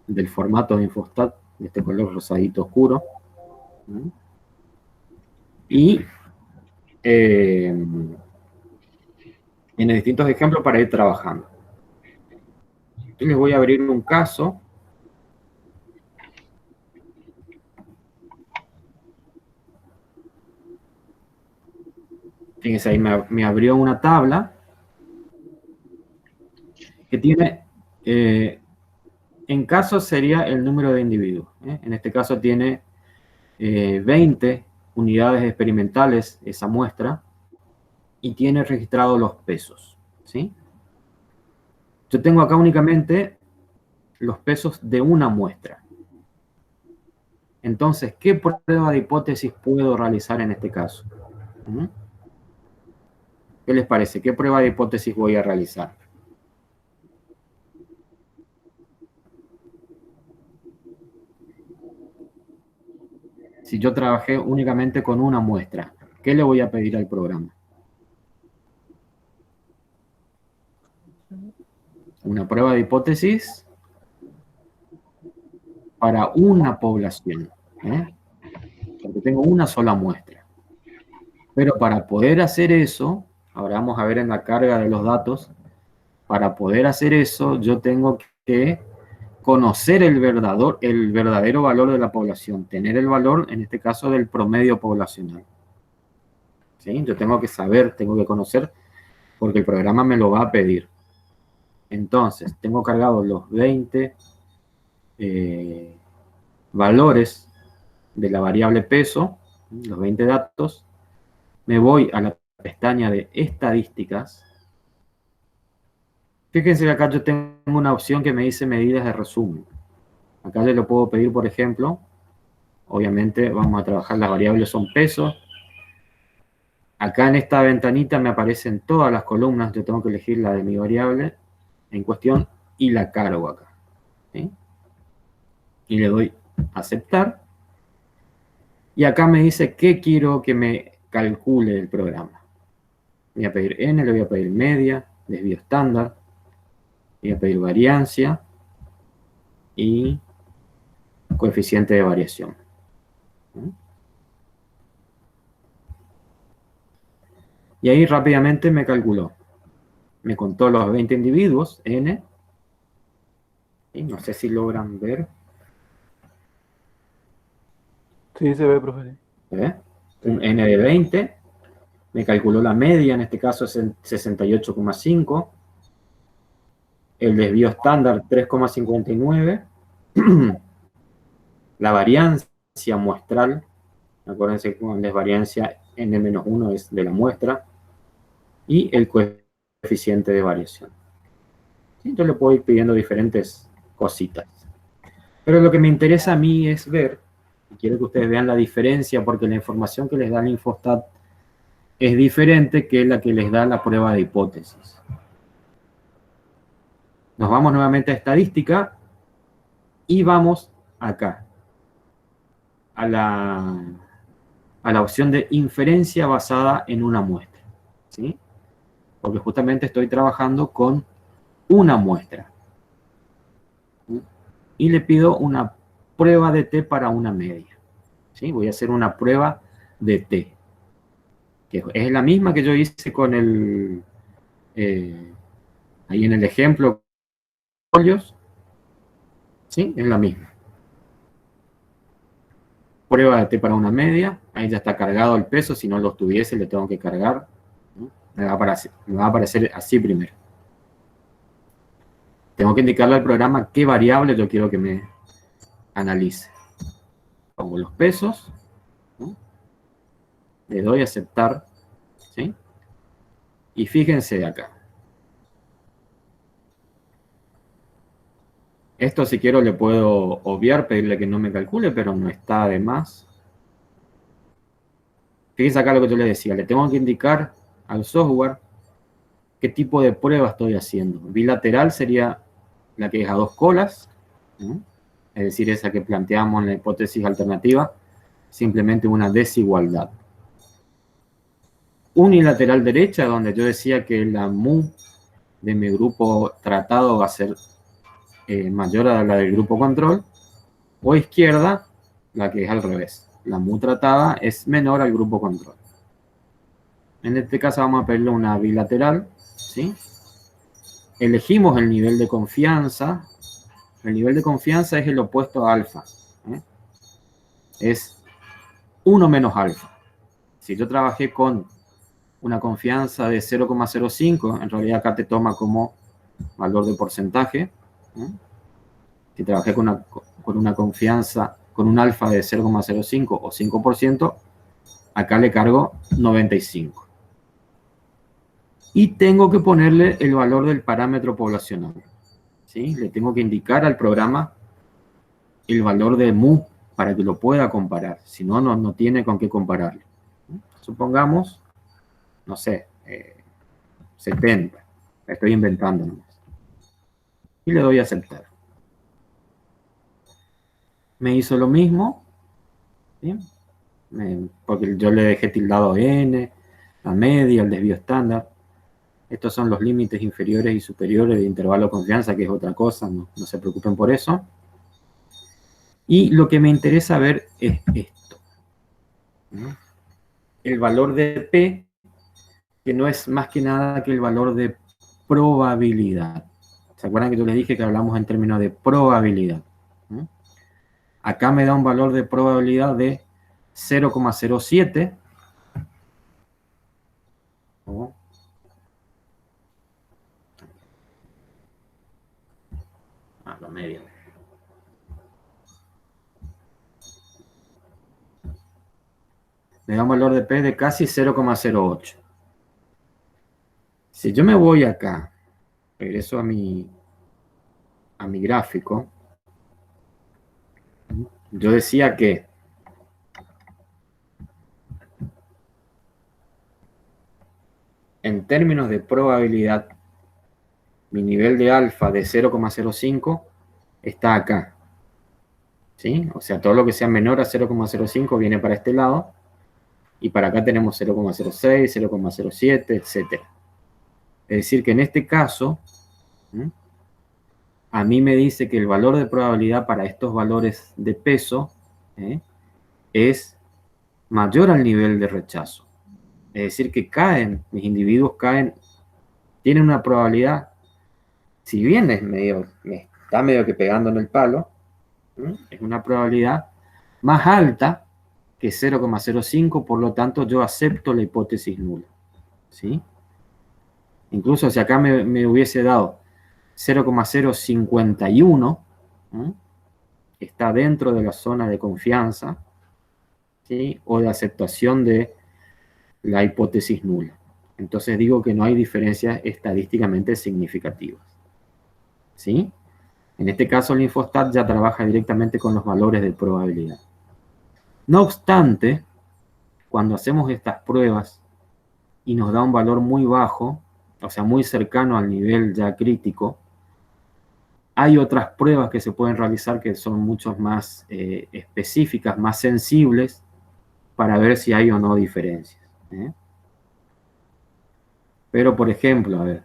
del formato de Infostat, de este color rosadito oscuro. Y tiene distintos ejemplos para ir trabajando. Yo les voy a abrir un caso. Fíjense, ahí me abrió una tabla que tiene, en caso sería el número de individuos. En este caso tiene 20 unidades experimentales esa muestra y tiene registrados los pesos, ¿sí? Yo tengo acá únicamente los pesos de una muestra. Entonces, ¿qué prueba de hipótesis puedo realizar en este caso? ¿Qué les parece? ¿Qué prueba de hipótesis voy a realizar? Si yo trabajé únicamente con una muestra, ¿qué le voy a pedir al programa? Una prueba de hipótesis para una población, porque tengo una sola muestra. Pero para poder hacer eso, ahora vamos a ver en la carga de los datos, para poder hacer eso yo tengo que conocer el verdadero valor de la población, tener el valor, en este caso, del promedio poblacional. ¿Sí? Yo tengo que saber, tengo que conocer, porque el programa me lo va a pedir. Entonces, tengo cargados los 20 valores de la variable peso, los 20 datos, me voy a la pestaña de estadísticas. Fíjense que acá yo tengo una opción que me dice medidas de resumen. Acá yo lo puedo pedir, por ejemplo, obviamente vamos a trabajar, las variables son pesos. Acá en esta ventanita me aparecen todas las columnas, yo tengo que elegir la de mi variable en cuestión y la cargo acá. ¿Sí? Y le doy a aceptar. Y acá me dice qué quiero que me calcule el programa. Voy a pedir n, le voy a pedir media, desvío estándar, voy a pedir variancia y coeficiente de variación. Y ahí rápidamente me calculó. Me contó los 20 individuos, n. Y no sé si logran ver. Sí, se ve, profe. ¿Eh? Un n de 20. Me calculó la media, en este caso es en 68,5. El desvío estándar 3,59. La variancia muestral, acuérdense que la variancia n-1 es de la muestra, y el coeficiente de variación. ¿Sí? Yo le puedo ir pidiendo diferentes cositas. Pero lo que me interesa a mí es ver, y quiero que ustedes vean la diferencia, porque la información que les da el Infostat es diferente que la que les da la prueba de hipótesis. Nos vamos nuevamente a estadística y vamos acá, a la opción de inferencia basada en una muestra. ¿Sí? Porque justamente estoy trabajando con una muestra. ¿Sí? Y le pido una prueba de t para una media. ¿Sí? Voy a hacer una prueba de t, que es la misma que yo hice con el, ahí en el ejemplo, ¿sí? Es la misma. Prueba de t para una media, ahí ya está cargado el peso, si no lo tuviese le tengo que cargar. ¿No? Me va a aparecer así primero. Tengo que indicarle al programa qué variable yo quiero que me analice. Pongo los pesos, ¿no? Le doy a aceptar, ¿sí? Y fíjense de acá. Esto si quiero le puedo obviar, pedirle que no me calcule, pero no está de más. Fíjense acá lo que yo les decía, le tengo que indicar al software qué tipo de prueba estoy haciendo. Bilateral sería la que es a dos colas, ¿no? Es decir, esa que planteamos en la hipótesis alternativa, simplemente una desigualdad. Unilateral derecha, donde yo decía que la mu de mi grupo tratado va a ser mayor a la del grupo control, o izquierda, la que es al revés. La mu tratada es menor al grupo control. En este caso vamos a pedirle una bilateral, ¿sí? Elegimos el nivel de confianza. El nivel de confianza es el opuesto a alfa. ¿Eh? Es 1 menos alfa. Si yo trabajé con una confianza de 0,05, en realidad acá te toma como valor de porcentaje. ¿Eh? Si trabajé con una confianza, con un alfa de 0,05 o 5%, acá le cargo 95. Y tengo que ponerle el valor del parámetro poblacional. ¿Sí? Le tengo que indicar al programa el valor de mu para que lo pueda comparar. Si no, no tiene con qué compararlo. Supongamos, no sé, 70. Estoy inventando nomás. Y le doy a aceptar. Me hizo lo mismo. ¿Sí? Porque yo le dejé tildado n, la media, el desvío estándar. Estos son los límites inferiores y superiores de intervalo de confianza, que es otra cosa, no se preocupen por eso. Y lo que me interesa ver es esto, ¿no? El valor de P, que no es más que nada que el valor de probabilidad. ¿Se acuerdan que yo les dije que hablamos en términos de probabilidad? ¿No? Acá me da un valor de probabilidad de 0,07. ¿No? La media. me da un valor de P de casi 0,08. Si yo me voy acá, regreso a mi gráfico, yo decía que en términos de probabilidad, mi nivel de alfa de 0,05 está acá. ¿Sí? O sea, todo lo que sea menor a 0,05 viene para este lado, y para acá tenemos 0,06, 0,07, etc. Es decir, que en este caso, a mí me dice que el valor de probabilidad para estos valores de peso es mayor al nivel de rechazo. Es decir, que caen, mis individuos caen, tienen una probabilidad, si bien me está medio que pegando en el palo, es una probabilidad más alta que 0,05, por lo tanto yo acepto la hipótesis nula. ¿Sí? Incluso si acá me hubiese dado 0,051, está dentro de la zona de confianza, ¿sí? O de aceptación de la hipótesis nula. Entonces digo que no hay diferencias estadísticamente significativas. ¿Sí? En este caso el Infostat ya trabaja directamente con los valores de probabilidad. No obstante, cuando hacemos estas pruebas y nos da un valor muy bajo, o sea, muy cercano al nivel ya crítico, hay otras pruebas que se pueden realizar que son mucho más específicas, más sensibles, para ver si hay o no diferencias. Pero, por ejemplo, a ver,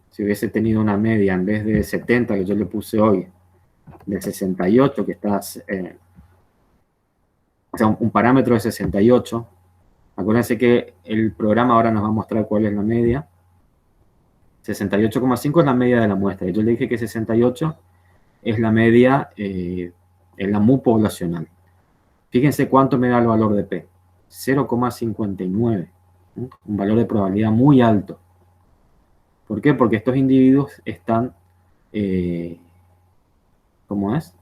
si hubiese tenido una media en vez de 70 que yo le puse hoy, de 68, que está, o sea, un parámetro de 68, acuérdense que el programa ahora nos va a mostrar cuál es la media. 68,5 es la media de la muestra. Yo le dije que 68 es la media en la MU poblacional. Fíjense cuánto me da el valor de P. 0,59. Un valor de probabilidad muy alto. ¿Por qué? Porque estos individuos están, ¿cómo es?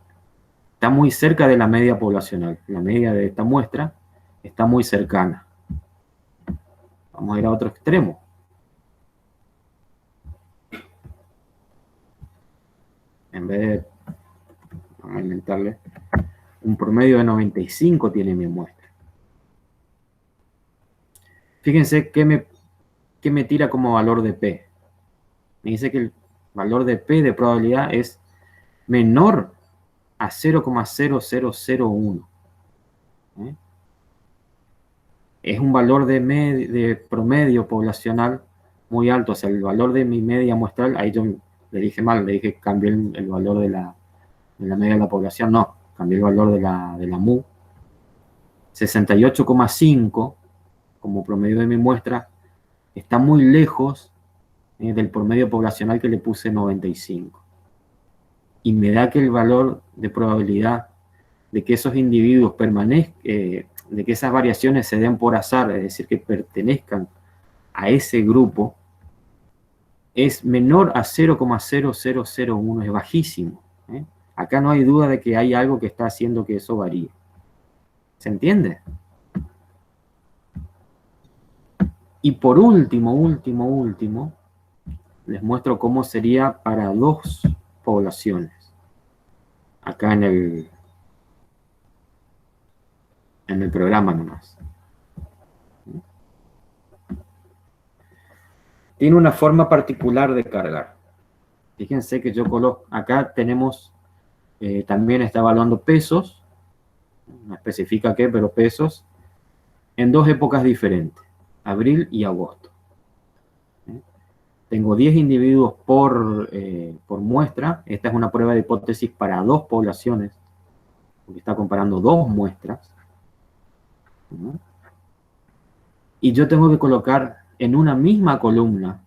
Está muy cerca de la media poblacional. La media de esta muestra está muy cercana. Vamos a ir a otro extremo. En vez de, vamos a inventarle, un promedio de 95 tiene mi muestra. Fíjense qué me tira como valor de P. Me dice que el valor de P de probabilidad es menor a 0,0001. Es un valor de promedio poblacional muy alto. O sea, el valor de mi media muestral, ahí yo le dije mal, le dije que cambié el valor de la media de la población. No, cambié el valor de la MU. 68,5 como promedio de mi muestra está muy lejos del promedio poblacional que le puse 95. Y me da que el valor de probabilidad de que esos individuos permanezcan, de que esas variaciones se den por azar, es decir, que pertenezcan a ese grupo, es menor a 0,0001, es bajísimo. Acá no hay duda de que hay algo que está haciendo que eso varíe. ¿Se entiende? Y por último, les muestro cómo sería para dos poblaciones. Acá en el programa nomás. Tiene una forma particular de cargar. Fíjense que yo coloco, acá tenemos, también está evaluando pesos, no especifica qué, pero pesos, en dos épocas diferentes, abril y agosto. Tengo 10 individuos por muestra. Esta es una prueba de hipótesis para dos poblaciones, porque está comparando dos muestras. Y yo tengo que colocar en una misma columna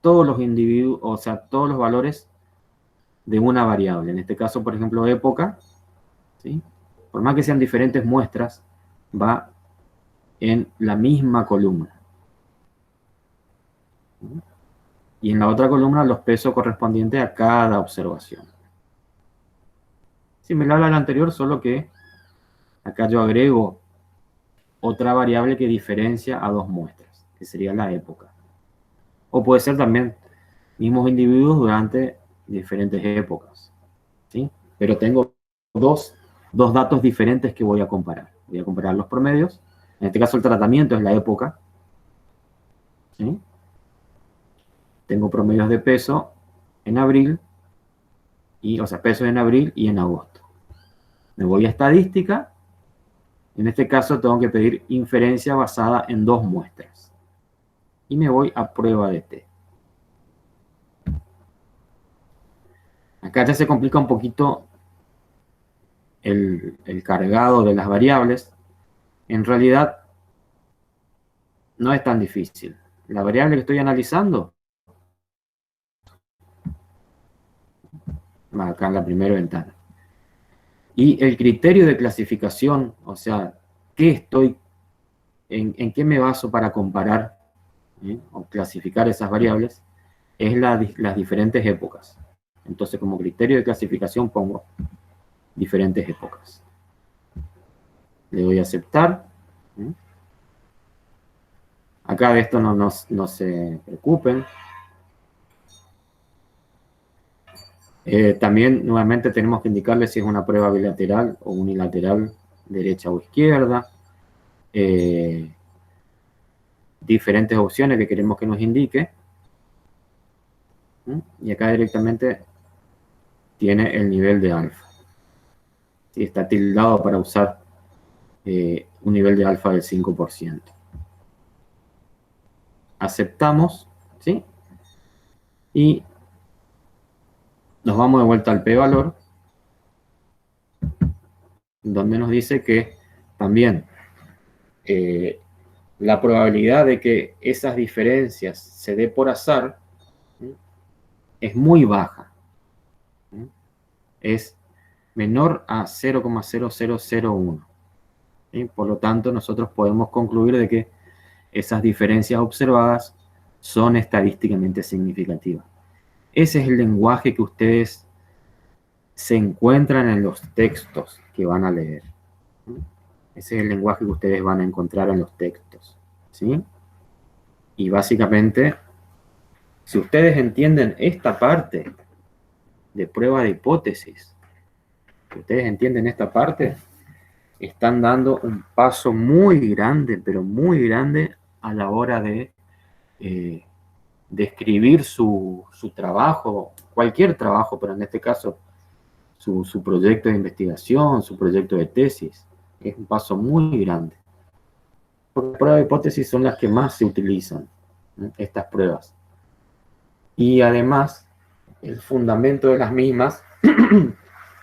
todos los individuos, o sea, todos los valores de una variable. En este caso, por ejemplo, época, ¿sí? Por más que sean diferentes muestras, va en la misma columna. Y en la otra columna los pesos correspondientes a cada observación. Similar a la anterior, solo que acá yo agrego otra variable que diferencia a dos muestras, que sería la época. O puede ser también mismos individuos durante diferentes épocas, ¿sí? Pero tengo dos datos diferentes que voy a comparar. Voy a comparar los promedios. En este caso el tratamiento es la época, ¿sí? Tengo promedios de peso en abril, o sea, pesos en abril y en agosto. Me voy a estadística. En este caso tengo que pedir inferencia basada en dos muestras. Y me voy a prueba de T. Acá ya se complica un poquito el cargado de las variables. En realidad no es tan difícil. La variable que estoy analizando, acá en la primera ventana. Y el criterio de clasificación, o sea, en qué me baso para comparar o clasificar esas variables, es las diferentes épocas. Entonces, como criterio de clasificación pongo diferentes épocas. Le doy a aceptar. Acá de esto no se preocupen. También, nuevamente, tenemos que indicarle si es una prueba bilateral o unilateral, derecha o izquierda. Diferentes opciones que queremos que nos indique. Y acá directamente tiene el nivel de alfa. ¿Sí? Está tildado para usar un nivel de alfa del 5%. Aceptamos, ¿sí? Y nos vamos de vuelta al p-valor, donde nos dice que también la probabilidad de que esas diferencias se dé por azar, ¿sí?, es muy baja. ¿Sí? Es menor a 0,0001. ¿Sí? Por lo tanto, nosotros podemos concluir de que esas diferencias observadas son estadísticamente significativas. Ese es el lenguaje que ustedes se encuentran en los textos que van a leer. ¿Sí? Ese es el lenguaje que ustedes van a encontrar en los textos. ¿Sí? Y básicamente, si ustedes entienden esta parte de prueba de hipótesis, si ustedes entienden esta parte, están dando un paso muy grande, pero muy grande a la hora de escribir su trabajo, cualquier trabajo, pero en este caso su proyecto de investigación, su proyecto de tesis. Es un paso muy grande. Las pruebas de hipótesis son las que más se utilizan, ¿no?, estas pruebas. Y además, el fundamento de las mismas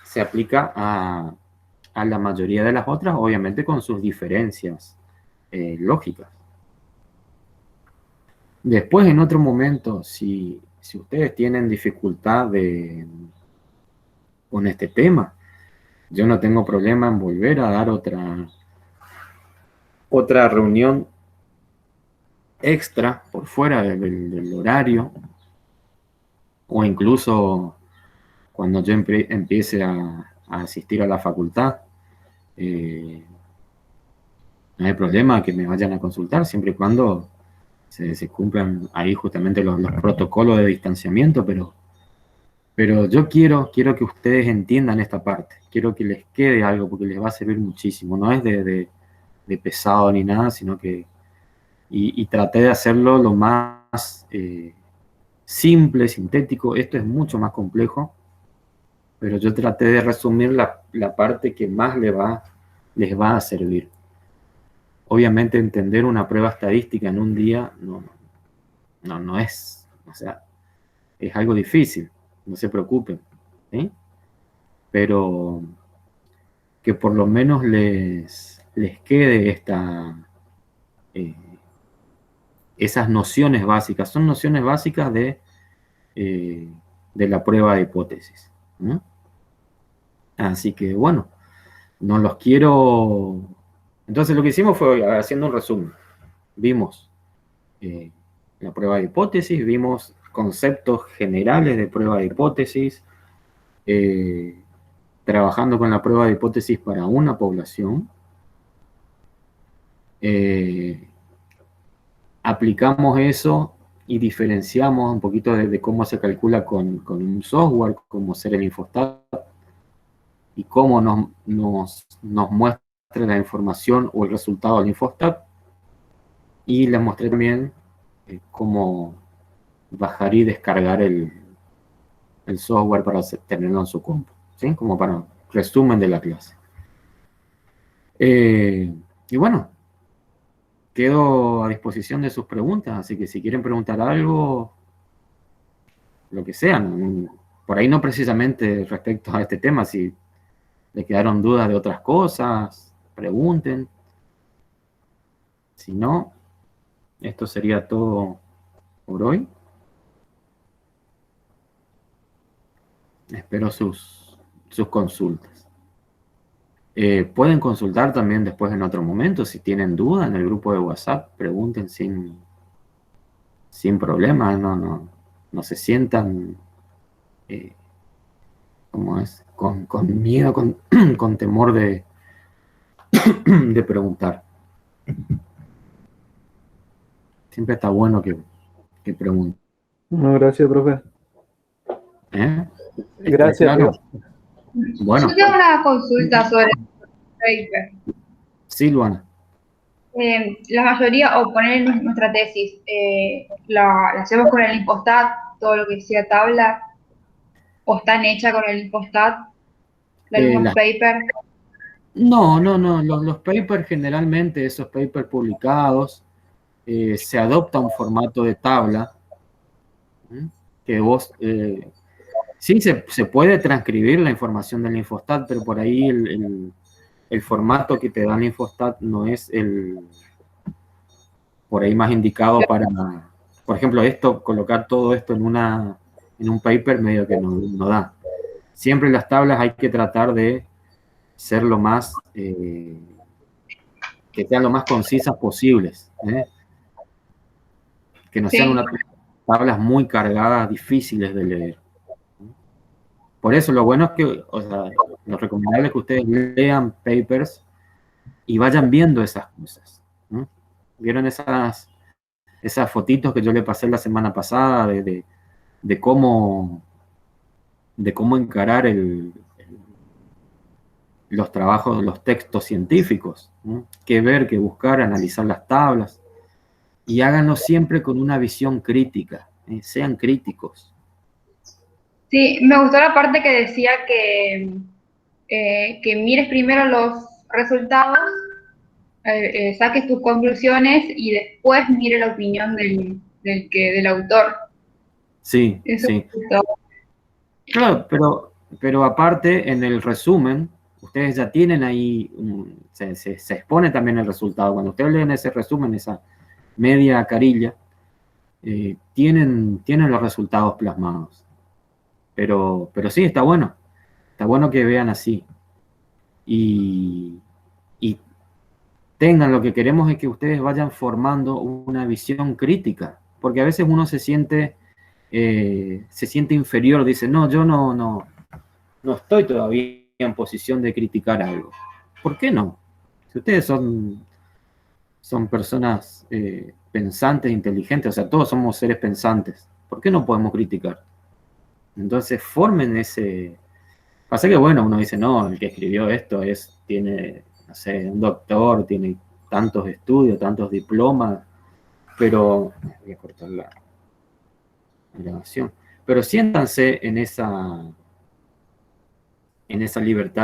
se aplica a la mayoría de las otras, obviamente con sus diferencias lógicas. Después, en otro momento, si ustedes tienen dificultad con este tema, yo no tengo problema en volver a dar otra reunión extra por fuera del horario, o incluso cuando yo empiece a asistir a la facultad. No hay problema que me vayan a consultar, siempre y cuando se cumplan ahí justamente los protocolos de distanciamiento, pero yo quiero que ustedes entiendan esta parte, quiero que les quede algo porque les va a servir muchísimo, no es de pesado ni nada, sino que, y traté de hacerlo lo más simple, sintético. Esto es mucho más complejo, pero yo traté de resumir la parte que más les va a servir. Obviamente entender una prueba estadística en un día no es, o sea, es algo difícil, no se preocupen, ¿sí? Pero que por lo menos les quede esas nociones básicas. Son nociones básicas de la prueba de hipótesis, ¿no? Así que bueno, no los quiero. Entonces lo que hicimos fue, haciendo un resumen, vimos la prueba de hipótesis, vimos conceptos generales de prueba de hipótesis, trabajando con la prueba de hipótesis para una población, aplicamos eso y diferenciamos un poquito de cómo se calcula con un software, como ser el Infostat, y cómo nos muestra la información o el resultado del Infostat. Y les mostré también cómo bajar y descargar el software para tenerlo en su compu, ¿sí? Como para resumen de la clase. Y bueno, quedo a disposición de sus preguntas, así que si quieren preguntar algo, lo que sea, por ahí no precisamente respecto a este tema, si le quedaron dudas de otras cosas, pregunten. Si no, esto sería todo por hoy. Espero sus consultas. Pueden consultar también después en otro momento. Si tienen duda en el grupo de WhatsApp, pregunten sin problema. No se sientan ¿cómo es? Con miedo, con temor de preguntar. Siempre está bueno que pregunten. No, gracias, profe. ¿Está Gracias. claro? Bueno, Yo tengo una consulta sobre el paper. sí, Luana. La mayoría, o poner en nuestra tesis, la hacemos con el Infostat, todo lo que sea tabla, o están hechas con el Infostat, algunos papers. No, los papers generalmente, esos papers publicados, se adopta un formato de tabla, que vos, sí se puede transcribir la información del Infostat, pero por ahí el formato que te da el Infostat no es por ahí más indicado para, por ejemplo, colocar todo esto en un paper medio que no da. Siempre las tablas hay que tratar de ser lo más, que sean lo más concisas posibles, que no sean unas tablas muy cargadas, difíciles de leer. Por eso lo bueno es que, o sea, lo recomendable es que ustedes lean papers y vayan viendo esas cosas, ¿no? ¿Vieron esas fotitos que yo le pasé la semana pasada de cómo encarar los trabajos, los textos científicos, ¿no? Qué ver, qué buscar, analizar las tablas, y háganlo siempre con una visión crítica, sean críticos. Sí, me gustó la parte que decía que mires primero los resultados, saques tus conclusiones y después mire la opinión del autor. Sí, Eso sí. me gustó. Claro, pero aparte, en el resumen, ustedes ya tienen ahí, se expone también el resultado. Cuando ustedes leen ese resumen, esa media carilla, tienen los resultados plasmados. Pero sí, está bueno que vean así. Y tengan, lo que queremos es que ustedes vayan formando una visión crítica, porque a veces uno se siente inferior, dice, no, yo no estoy todavía en posición de criticar algo. ¿Por qué no? Si ustedes son personas pensantes, inteligentes, o sea, todos somos seres pensantes, ¿por qué no podemos criticar? Entonces formen ese... Pasa que bueno, uno dice, no, el que escribió esto tiene, no sé, un doctor, tiene tantos estudios, tantos diplomas, pero... Voy a cortar la grabación. Pero siéntanse en esa libertad